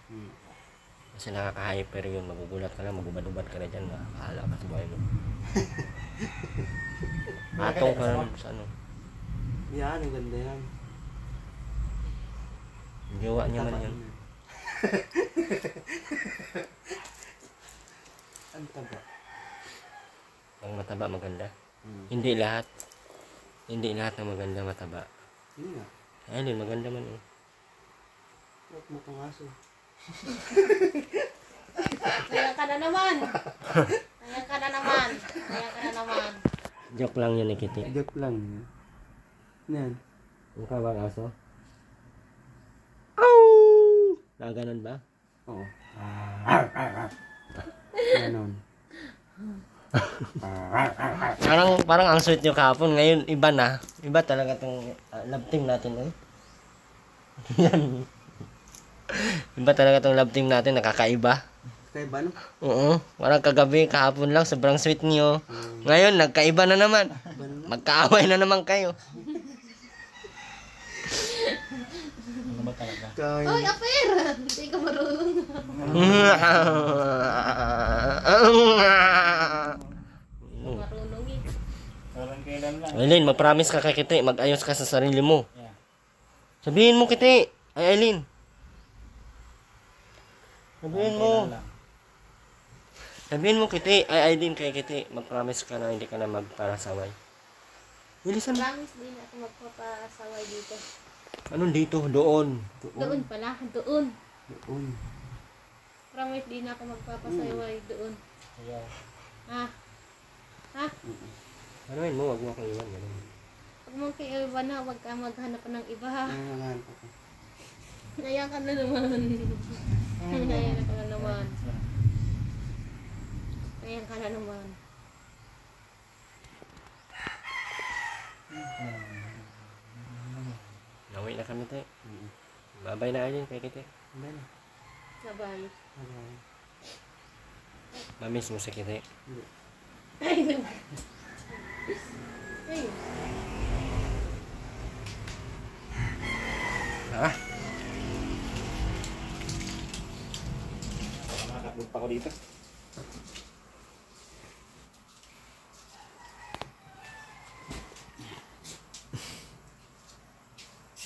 Kasi nakaka-hyper yun, magugulat ka na, magubad-ubad ka na dyan, nakakahala ka sa buhay mo. Atong ka na sa ano. Yan, ang ganda yan. Gawa niya man yun. Ang taba. Ang mataba maganda. Hindi lahat. Hindi lahat ng maganda mataba. Hindi nga. Ayun, maganda man eh. Huwag mo kang aso. Ayan ka na naman. Ayan ka na naman. Ayan ka na naman. Joke lang yun eh, Kiti. Joke lang. Yan. Yung ka bang aso? Ow! Nakaganon ba? Oo. Ganon. Parang ang sweet nyo kahapon. Ngayon, iba na. Iba talaga itong love team natin eh. Yan. Iba talaga itong love team natin. Nakakaiba. Kaya ba no? Oo. Parang kagabi, kahapon lang. Sobrang sweet nyo. Ngayon, nagkaiba na naman. Magkaaway na naman kayo. Ano ba talaga? Oy, Aper! Hindi ka marunong. Marunong eh. Parang kailan lang. Aileen, mag-promise ka kay Kiti. Mag-ayos ka sa sarili mo. Yeah. Sabihin mo, Kiti. Ay, Aileen. Sabihin mo. Kailan lang. Sabihin mo Kiti, ay Aileen kay Kiti, mag-promise ka na hindi ka na magparasaway. Bilisan mo. Promise din ako magpapasaway dito. Anong dito? Doon. Doon pala, doon. Doon. Promise din ako magpapasaway doon. Kaya, Ha? Ha? ano mo, wag mo akong iwan. Ganun. Pag mong kay iba na, huwag ka maghanap ng iba ha. Nangangahan ko. Naiyak ka na naman. Naiyak ka na naman. Naiyak ka na naman. Nawi na kami tayo. Babay na Aileen kay Kiti. Hindi na. Sabay. Sabay. Mamiss mo si Kiti. Ay, ay. Ha? Nakakabog pa ako dito.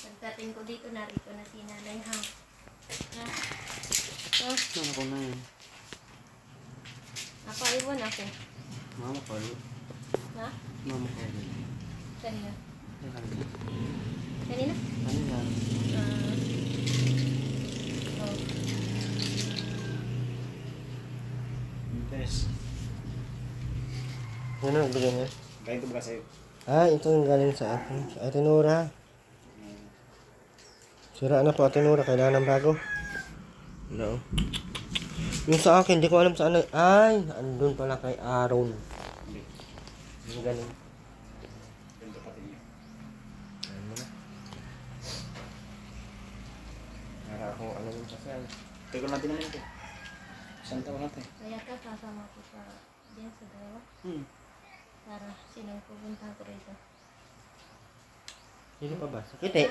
Pagdating ko dito, narito na si nanay ha. Ha? Ha? Ano ko na yun? Napaiwan ako. Mama ko yun. Ha? Mama ko yun. Kanina. Kanina. Kanina? Kanina. Oh. Yes. Ano nagbigay niya? Ganito ba sa'yo? Ah, ito yung galing sa akin. Sa Ate Nora. Sira na po Ate Nora. Kailangan ng bago. No. Yung sa akin, di ko alam saan. Ay, andun pala kay Aaron. Yung galing. Ganito pati niya. Ayun mo na. Para akong ano yung kasal. Teko natin naman ito. Isang taon natin. Kaya ka kasama ko sa diyan sa dalawa. Para silang pupunta ko rito. Sino pa ba? Sa Kiti.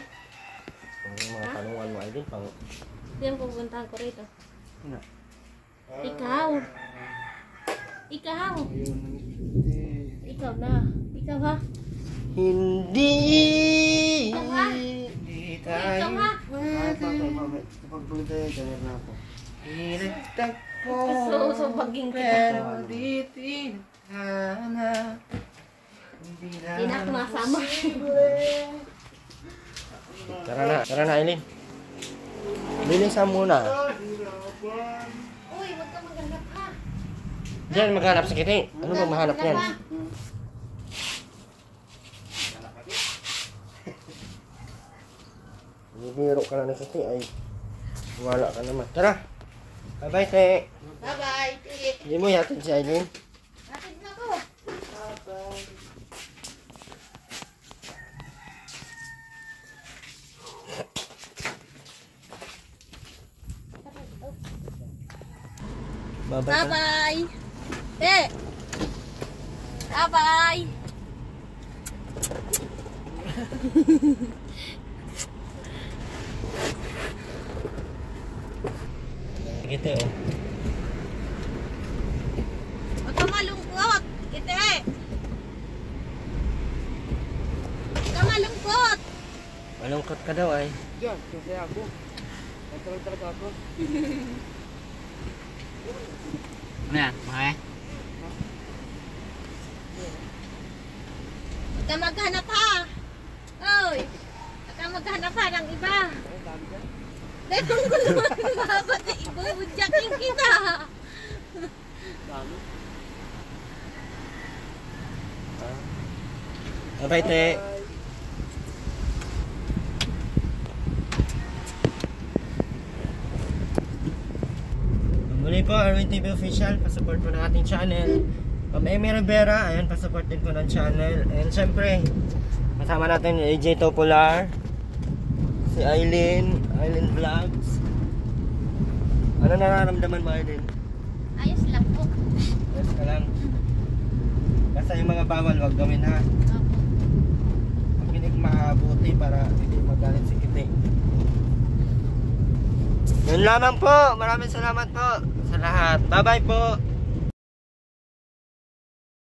Yung mga tanungan mo ay din pang... Silang pupunta ko rito. Ano? Ikaw. Ikaw. Ikaw na. Ikaw ha. Hindi! Ikaw ha. Hindi Ikaw ha. Kahit mama. Kapag tuloy tayo, ganyan na ako. Hinagtagpo. Susubagin kita. Pero di tinahana. Hindi na ako masama. Tara na Aileen. Bilisan muna. Uy, wag ka maghanap ha. Diyan maghanap si Kiti. Ano ba mahanap yan? Bibiro ka lang ni Kiti ay wala ka naman. Tara. Bye-bye, Te. Bye-bye. Sige. Hindi mo yatid si Aileen. Atid na ko. Bye-bye. ka. Bye-bye. Eh. Bye-bye. Kiti, oh. Huwag ka malungkot. Kite. Huwag ka malungkot. Malungkot ka daw ay. Diyan, kasi ako. Nagkaroon talaga ako. Ano yan? Okay? Huwag ka maghanap ha. Oy. Huwag ka maghanap ha ng iba. Dekong ko naman babat na ibubudyakin kita. Bye-bye, Te. Muli po, Arwin TV Official, pasupport po ng ating channel. Ma'am Amy Rivera, ayan, pasupport din po ng channel. And syempre, kasama natin yung AJ Topolar, si Aileen Vlogs. Ano nararamdaman mo, Aileen? Ayos lang po. Yes ka lang. Basta yung mga bawal, wag gawin ha. Opo. Makinig mabuti para hindi magalit si Kiti. Yun lamang po. Maraming salamat po sa lahat. Bye bye po.